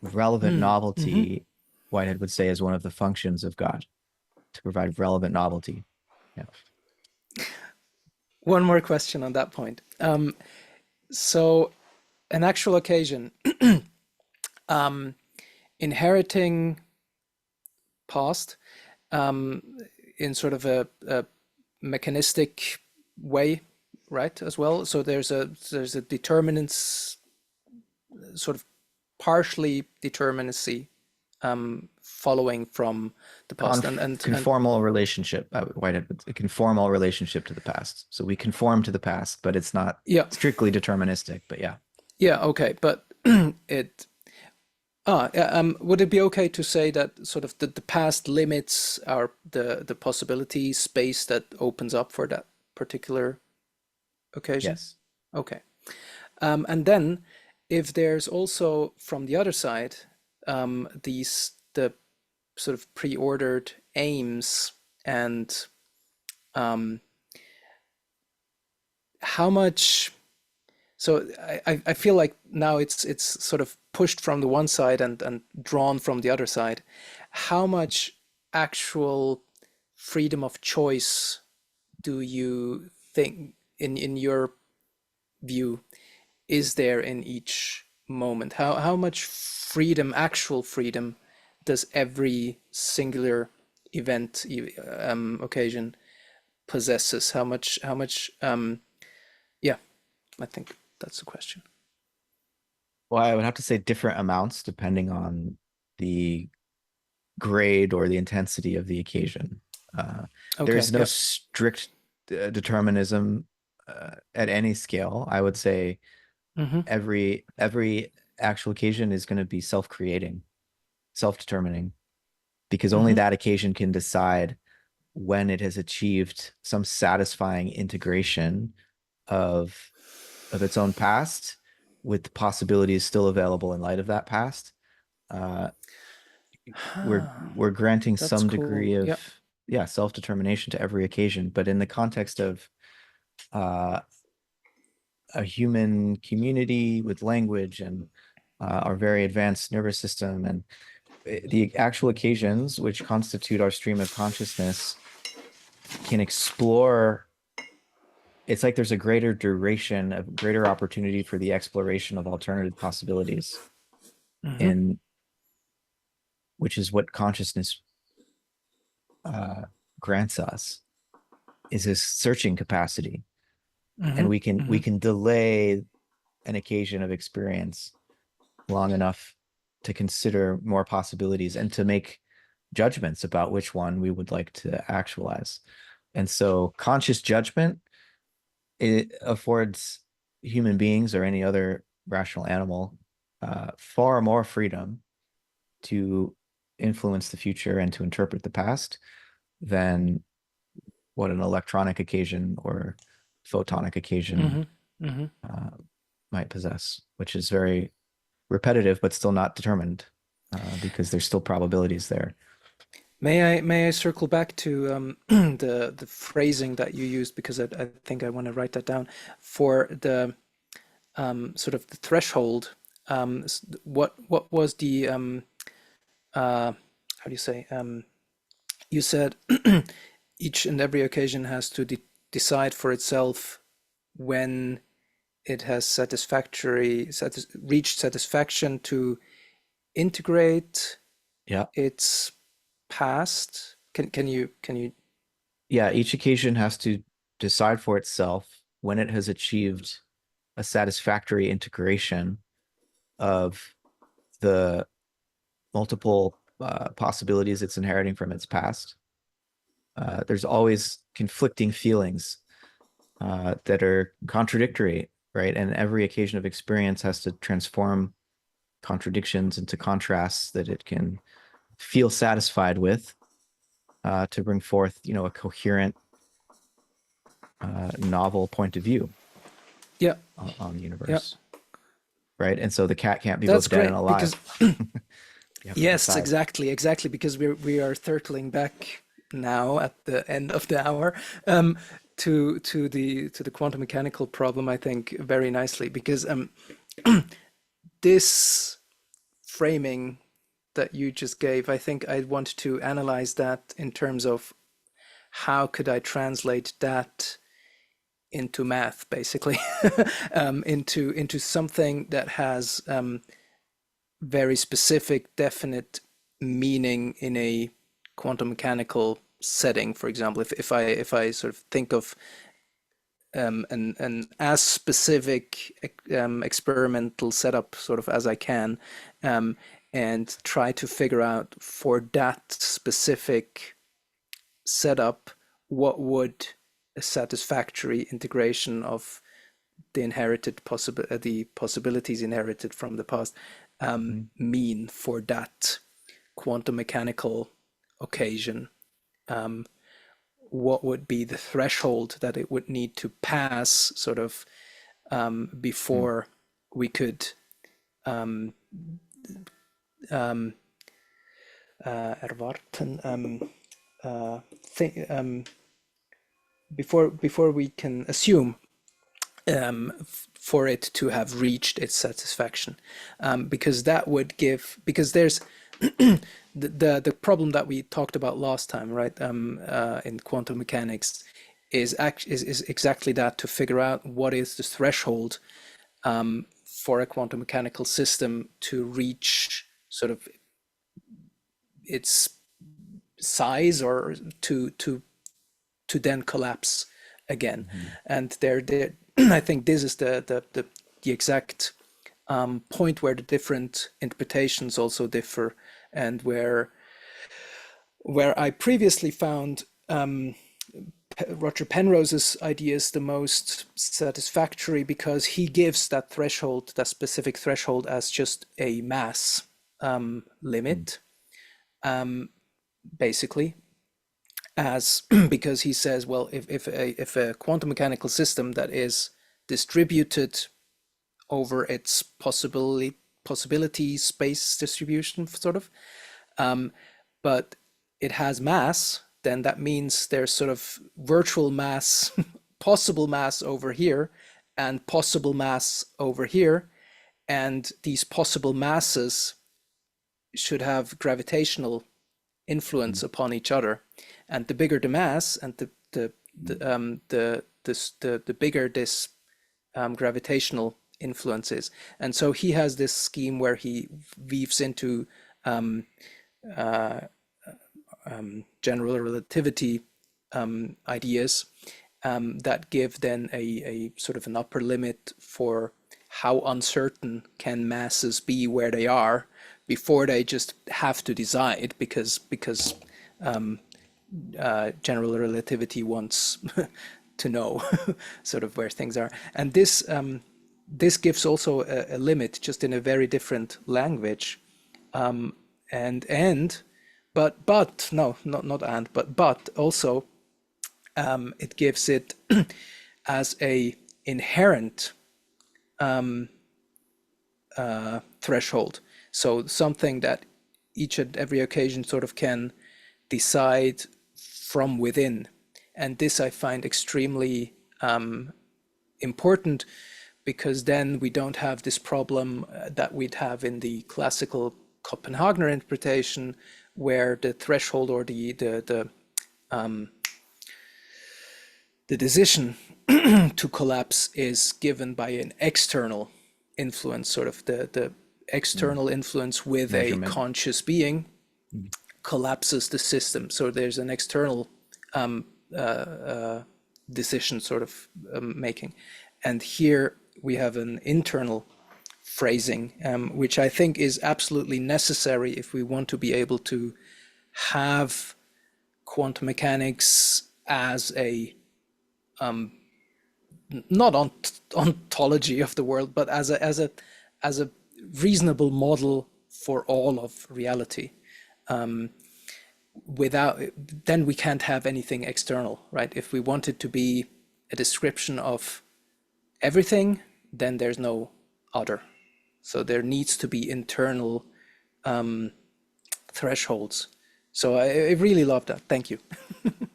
relevant Mm-hmm. novelty, Whitehead would say, is one of the functions of God, to provide relevant novelty. Yeah. One more question on that point. So, an actual occasion, um, inheriting past um, in sort of a mechanistic way, right? As well. So there's a determinants, sort of partially determinacy following from the past, and Conformal relationship, Whitehead, a conformal relationship to the past. So we conform to the past, but it's not yeah, strictly deterministic. But yeah, yeah, okay, but it yeah, would it be okay to say that sort of the past limits our the possibility space that opens up for that particular occasion? yes. Okay. And then if there's also from the other side these the sort of pre-ordered aims and um, how much so I feel like now it's sort of pushed from the one side and drawn from the other side. How much actual freedom of choice do you think in your view is there in each moment? How much freedom, actual freedom, does every singular event occasion possesses? How much yeah, I think that's the question. Well, I would have to say different amounts depending on the grade or the intensity of the occasion. Uh, Okay, there's no yeah. strict determinism at any scale. I would say Mm-hmm. every actual occasion is going to be self-creating, self-determining, because only Mm-hmm. that occasion can decide when it has achieved some satisfying integration of its own past with the possibilities still available in light of that past. Uh, we're granting That's some degree cool. of, Yeah. yeah, self-determination to every occasion, but in the context of uh, a human community with language and our very advanced nervous system and the actual occasions which constitute our stream of consciousness can explore. It's like there's a greater duration, a greater opportunity for the exploration of alternative possibilities, Mm-hmm. in which is what consciousness uh, grants us, is this searching capacity. And Mm-hmm. we Mm-hmm. can delay an occasion of experience long enough to consider more possibilities and to make judgments about which one we would like to actualize. And so conscious judgment, it affords human beings or any other rational animal far more freedom to influence the future and to interpret the past than what an electronic occasion or photonic occasion Mm-hmm. Mm-hmm. uh, might possess, which is very repetitive but still not determined because there's still probabilities there. May I circle back to the phrasing that you used because I think I want to write that down for the sort of the threshold. What was the how do you say? You said each and every occasion has to decide for itself when it has reached satisfaction to integrate Yeah. its past. Can you Yeah. Each occasion has to decide for itself when it has achieved a satisfactory integration of the multiple possibilities it's inheriting from its past. There's always conflicting feelings that are contradictory, right? And every occasion of experience has to transform contradictions into contrasts that it can feel satisfied with to bring forth, a coherent, novel point of view yeah, on the yeah. universe, right? And so the cat can't be That's both dead and great because alive. You have to yes, decide. exactly, exactly because we are circling back. now at the end of the hour, to the quantum mechanical problem, I think very nicely, because this framing that you just gave, I think I want to analyze that in terms of how could I translate that into math, basically, into something that has very specific, definite meaning in a quantum mechanical setting. For example, if I sort of think of an as specific experimental setup sort of as I can, um, and try to figure out for that specific setup what would a satisfactory integration of the possibilities inherited from the past Mhm. mean for that quantum mechanical occasion. What would be the threshold that it would need to pass sort of Mm. before we could erwarten, before we can assume for it to have reached its satisfaction, because that would give, because there's the problem that we talked about last time, right? In quantum mechanics, is exactly that, to figure out what is the threshold for a quantum mechanical system to reach sort of its size, or to then collapse again. Mhm. And there I think this is the exact point where the different interpretations also differ, and where I previously found Roger Penrose's ideas the most satisfactory, because he gives that threshold, that specific threshold, as just a mass Mm. limit, basically, as because he says, well, if a quantum mechanical system that is distributed over its possibility space distribution, sort of, but it has mass, then that means there's sort of virtual mass, possible mass over here, and possible mass over here, and these possible masses should have gravitational Mm. influence upon each other, and the bigger the mass, and the bigger this gravitational influence is. And so he has this scheme where he weaves into general relativity ideas that give then a sort of an upper limit for how uncertain can masses be where they are before they just have to decide, because general relativity wants to know sort of where things are. And this gives also a limit, just in a very different language. And but no, not and but also it gives it as a inherent threshold. So something that each and every occasion sort of can decide from within. And this I find extremely important, because then we don't have this problem that we'd have in the classical Copenhagener interpretation, where the threshold, or the decision to collapse is given by an external influence, sort of the Mm. external influence with a Measurement. conscious being Mm. collapses the system. So there's an external decision sort of making. And here we have an internal phrasing, which I think is absolutely necessary if we want to be able to have quantum mechanics as a not ontology of the world, but as a reasonable model for all of reality. Without, then we can't have anything external, right? If we want it to be a description of everything, then there's no other. So there needs to be internal thresholds So I really love that. Thank you.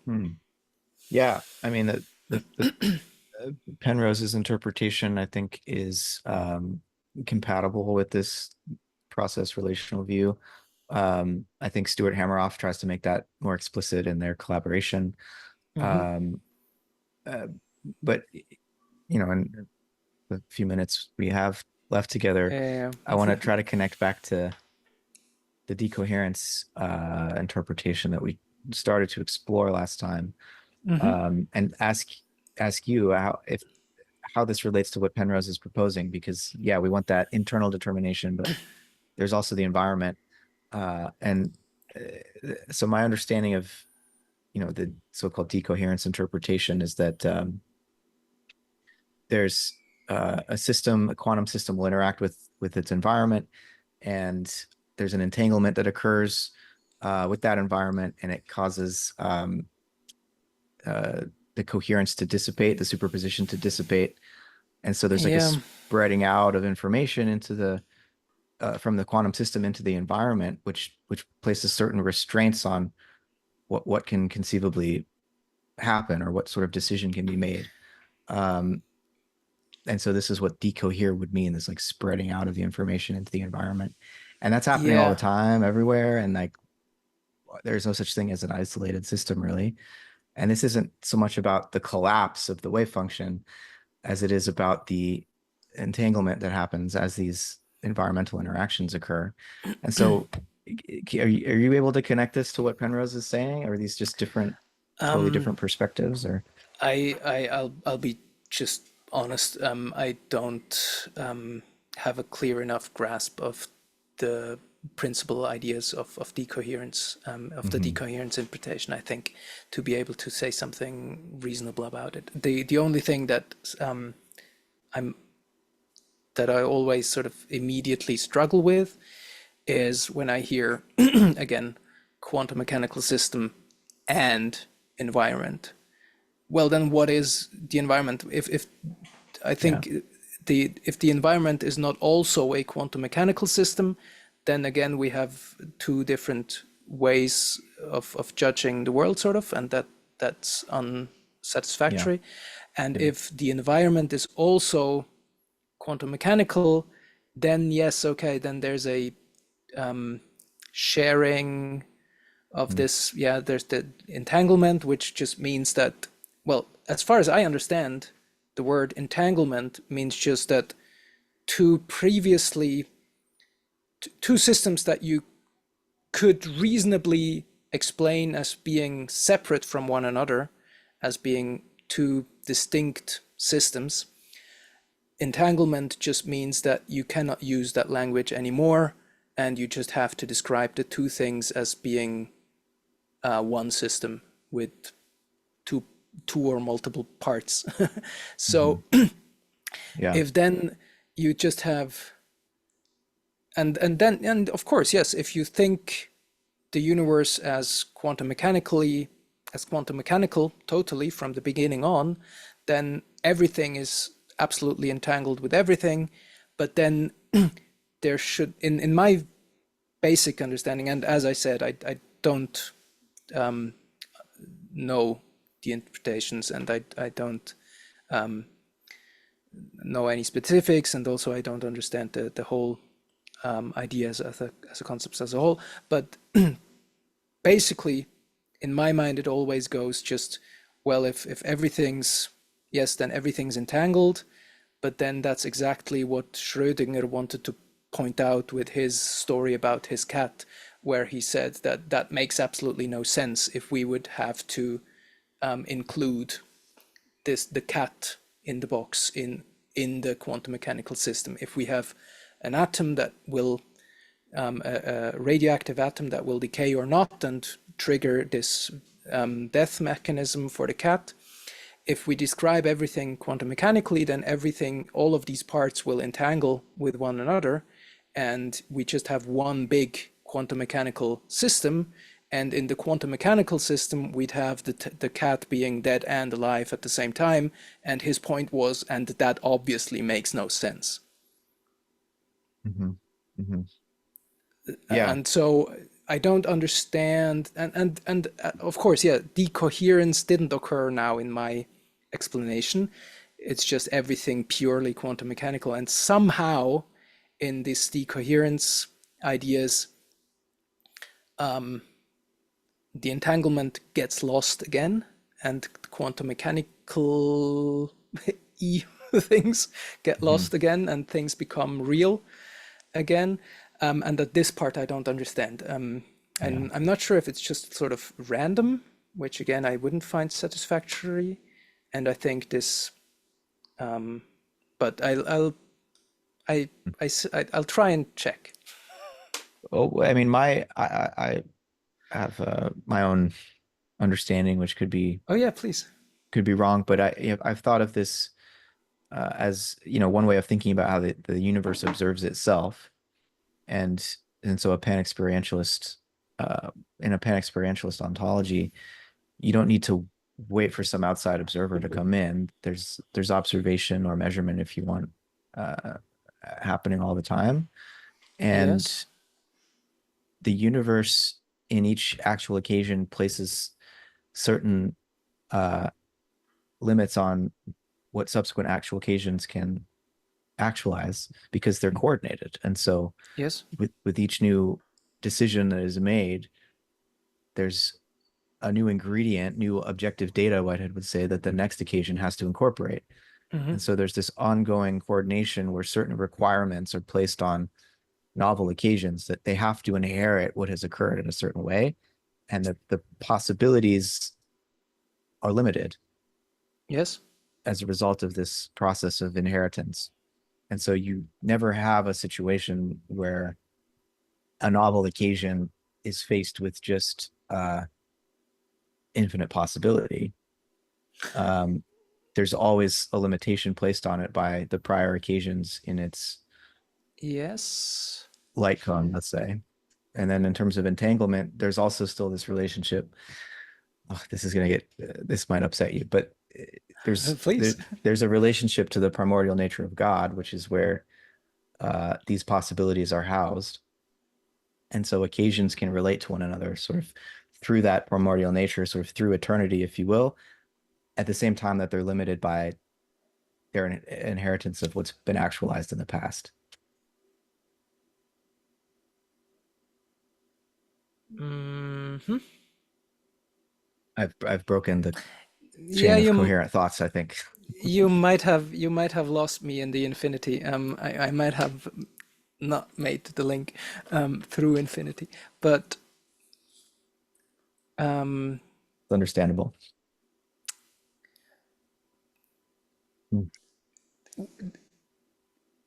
Hmm. Yeah, I mean the Penrose's interpretation, I think, is compatible with this process relational view. I think Stuart Hameroff tries to make that more explicit in their collaboration. Hmm. Um, uh, but in the few minutes we have left together, Yeah. I want to try to connect back to the decoherence interpretation that we started to explore last time, Hmm. and ask you how this relates to what Penrose is proposing, because yeah, we want that internal determination, but there's also the environment. And so my understanding of, the so-called decoherence interpretation is that there's a quantum system will interact with its environment, and there's an entanglement that occurs with that environment, and it causes uh, the coherence to dissipate, the superposition to dissipate, and so there's like a Yeah. spreading out of information into the from the quantum system into the environment, which places certain restraints on what can conceivably happen or what sort of decision can be made. Um, and so this is what decohere would mean, this like spreading out of the information into the environment. And that's happening all the Yeah. time everywhere. And like there's no such thing as an isolated system really. And this isn't so much about the collapse of the wave function as it is about the entanglement that happens as these environmental interactions occur. And so, are you able to connect this to what Penrose is saying? Or are these just totally Um, different perspectives? Or I'll be just honest. I don't have a clear enough grasp of the principal ideas of decoherence, of the Mhm. decoherence interpretation, I think, to be able to say something reasonable about it. The only thing I'm that I always sort of immediately struggle with is when I hear again quantum mechanical system and environment. Well, then what is the environment? If I Yeah, think the environment is not also a quantum mechanical system, then again we have two different ways of judging the world, sort of, and that's yeah, unsatisfactory. And yeah. if the environment is also quantum mechanical, then yes, okay, then there's a sharing of Mm. this. Yeah, there's the entanglement, which just means that, well, as far as I understand, the word entanglement means just that two previously two systems that you could reasonably explain as being separate from one another, as being two distinct systems. Entanglement just means that you cannot use that language anymore, and you just have to describe the two things as being one system with two or multiple parts. Mhm. So Yeah, if then you just have, and of course, yes, if you think the universe as quantum mechanical totally from the beginning on, then everything is absolutely entangled with everything. But then there should, in my basic understanding, and as I said, I don't know the interpretations, and I don't know any specifics, and also I don't understand the whole idea as a concept as a whole. But basically, in my mind, it always goes just, well, if everything's, yes, then everything's entangled. But then that's exactly what Schrödinger wanted to point out with his story about his cat, where he said that that makes absolutely no sense if we would have to include the cat in the box in the quantum mechanical system. If we have an atom that will a radioactive atom that will decay or not and trigger this death mechanism for the cat. If we describe everything quantum mechanically, then everything, all of these parts will entangle with one another, and we just have one big quantum mechanical system. And in the quantum mechanical system, we'd have the cat being dead and alive at the same time. And his point was, and that obviously makes no sense. hmm hmm yeah, And so I don't understand, and of course, yeah, decoherence didn't occur now in my explanation. It's just everything purely quantum mechanical, and somehow in this decoherence ideas, the entanglement gets lost again, and quantum mechanical e things get Mhm. lost again, and things become real again. And that this part I don't understand. Yeah. And I'm not sure if it's just sort of random, which again I wouldn't find satisfactory. And I think this, but I, I'll try and check. Oh, I mean, I have my own understanding, which Oh yeah, please. could be wrong, but I've thought of this as one way of thinking about how the universe observes itself, and so a pan-experientialist in a pan-experientialist ontology, you don't need to wait for some outside observer to come in. There's observation or measurement, if you want, uh, happening all the time, and Yes. the universe in each actual occasion places certain uh, limits on what subsequent actual occasions can actualize because they're coordinated. And so Yes. with each new decision that is made, there's a new ingredient, new objective data, Whitehead would say, that the next occasion has to incorporate. Hmm. And so there's this ongoing coordination where certain requirements are placed on novel occasions that they have to inherit what has occurred in a certain way, and that the possibilities are limited Yes. as a result of this process of inheritance. And so you never have a situation where a novel occasion is faced with just infinite possibility. Um, there's always a limitation placed on it by the prior occasions in its Yes. light cone, let's say. And then in terms of entanglement, there's also still this relationship. Oh, this is going to get, this might upset you, but there's Please. there's a relationship to the primordial nature of God, which is where these possibilities are housed. And so occasions can relate to one another sort of through that primordial nature, sort of through eternity, if you will, at the same time that they're limited by their inheritance of what's been actualized in the past. Hmm. I've broken the Yeah, chain of coherent thoughts, I think. you might have lost me in the infinity. I might have not made the link through infinity, but um, It's understandable. Mm.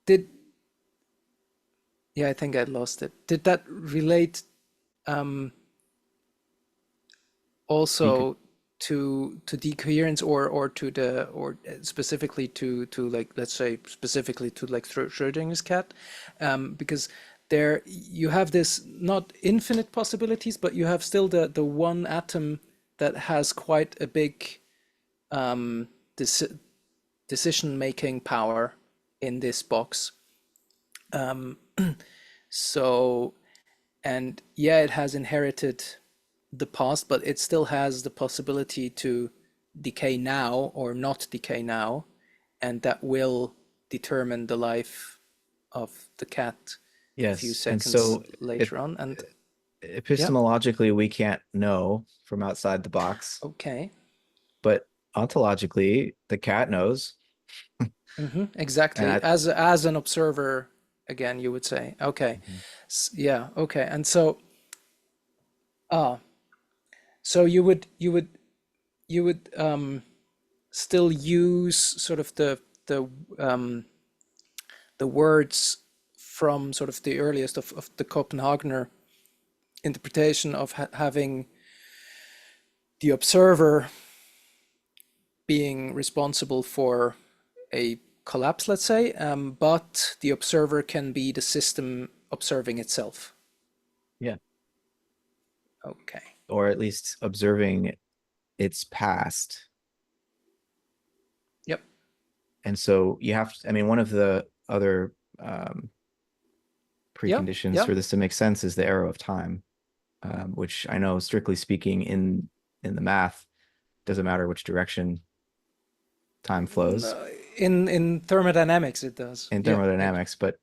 did yeah, I think I lost it. Did that relate um, Deco- also to decoherence or to the or specifically to like let's say specifically to like Schrodinger's cat, because there you have this not infinite possibilities, but you have still the one atom that has quite a big um, deci decision making power in this box. Um, so and yeah, it has inherited the past, but it still has the possibility to decay now or not decay now, and that will determine the life of the cat a few yes. And seconds so it, later on. And yeah, epistemologically, we can't know from outside the box, okay. but ontologically, the cat knows. And Exactly. I, As an observer, again, you would say, okay, Mhm. yeah, okay. And so, ah, so you would still use sort of um, the words from sort of the earliest of the Copenhagener interpretation of having the observer being responsible for a collapse, let's say, but the observer can be the system observing itself. Yeah, Okay. or at least observing its past. Yep. And so you have to, I mean, one of the other um, Yeah. preconditions Yeah. for this to make sense is the arrow of time. which I know, strictly speaking, in the math, doesn't matter which direction time flows In thermodynamics, it does. in Yeah, it. thermodynamics, but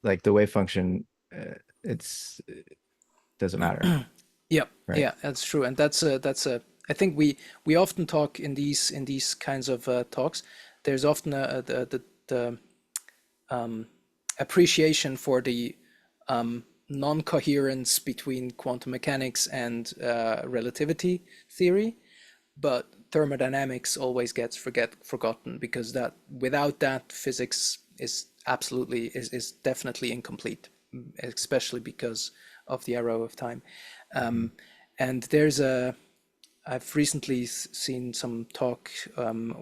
like the wave function, it's it doesn't matter, Yeah, right? yeah, that's true, and that's a. I think we often talk in these kinds of talks. There's often the appreciation for the non-coherence between quantum mechanics and relativity theory, but thermodynamics always gets forgotten because that without that physics is definitely incomplete, especially because of the arrow of time. Mhm. Um, and there's a I've recently seen some talk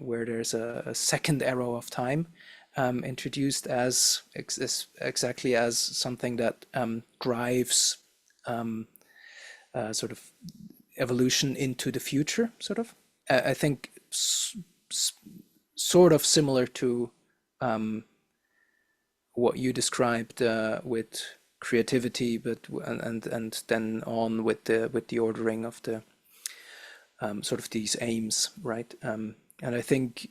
where there's a second arrow of time introduced as exactly as something that drives sort of evolution into the future, sort of. I think sort of similar to what you described with creativity, but and then on with the ordering of the sort of these aims, right? And I think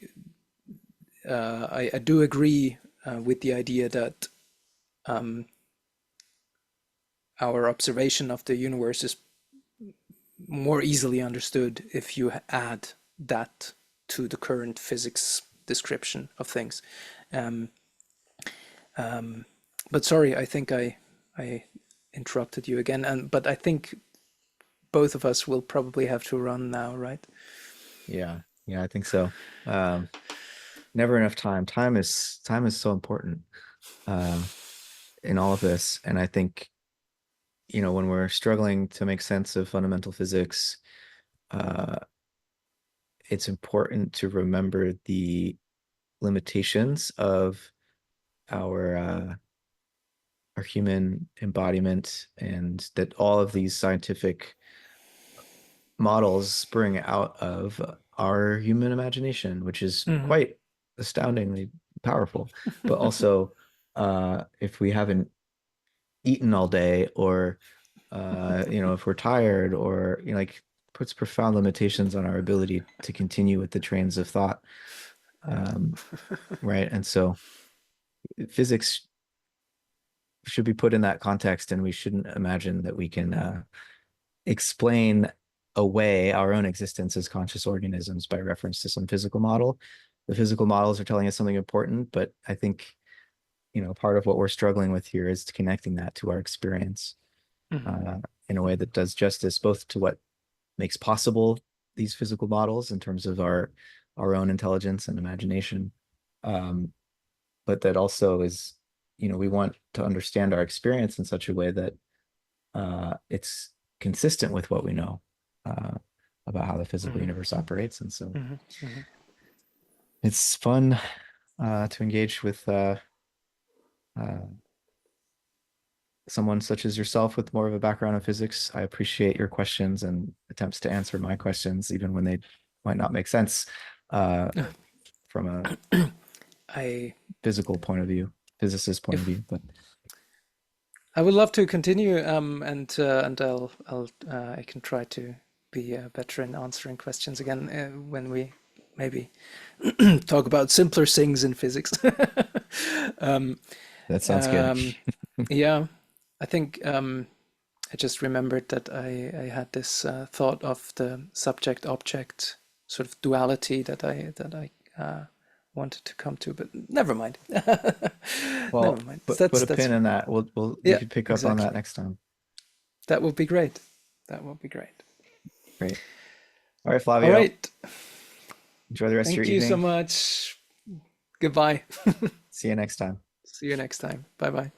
I do agree with the idea that our observation of the universe is more easily understood if you add that to the current physics description of things. Um, but sorry, I think I interrupted you again, and but I think both of us will probably have to run now, right? Yeah, yeah, I think so. Um, Never enough time. Time is so important uh, in all of this, and I think when we're struggling to make sense of fundamental physics, uh, it's important to remember the limitations of our our human embodiment, and that all of these scientific models spring out of our human imagination, which is Mm-hmm. quite astoundingly powerful. But also, if we haven't eaten all day, or if we're tired, or like, puts profound limitations on our ability to continue with the trains of thought. Um, right. And so physics should be put in that context, and we shouldn't imagine that we can explain away our own existence as conscious organisms by reference to some physical model. The physical models are telling us something important, but I think, part of what we're struggling with here is connecting that to our experience Mm-hmm. uh, in a way that does justice both to what makes possible these physical models in terms of our own intelligence and imagination, um, but that also is, we want to understand our experience in such a way that it's consistent with what we know uh, about how the physical Mm-hmm. universe operates. And so Mm-hmm. Mm-hmm. it's fun to engage with uh, someone such as yourself with more of a background in physics. I appreciate your questions and attempts to answer my questions, even when they might not make sense uh, from a I physical point of view, physicist point of if view. But I would love to continue, and I'll I can try to be better in answering questions again when we maybe talk about simpler things in physics. um, that sounds good. um, yeah, I think I just remembered that I had this thought of the subject-object sort of duality that I wanted to come to, but never mind. Never Well, mind. put a That's pin in that. We yeah, could pick up on that exactly. next time. That would be great. That would be great. Great. All right, All Flavio. right. Enjoy the rest of your Thank you so evening. much. Goodbye. See you next time. See you next time. Bye bye.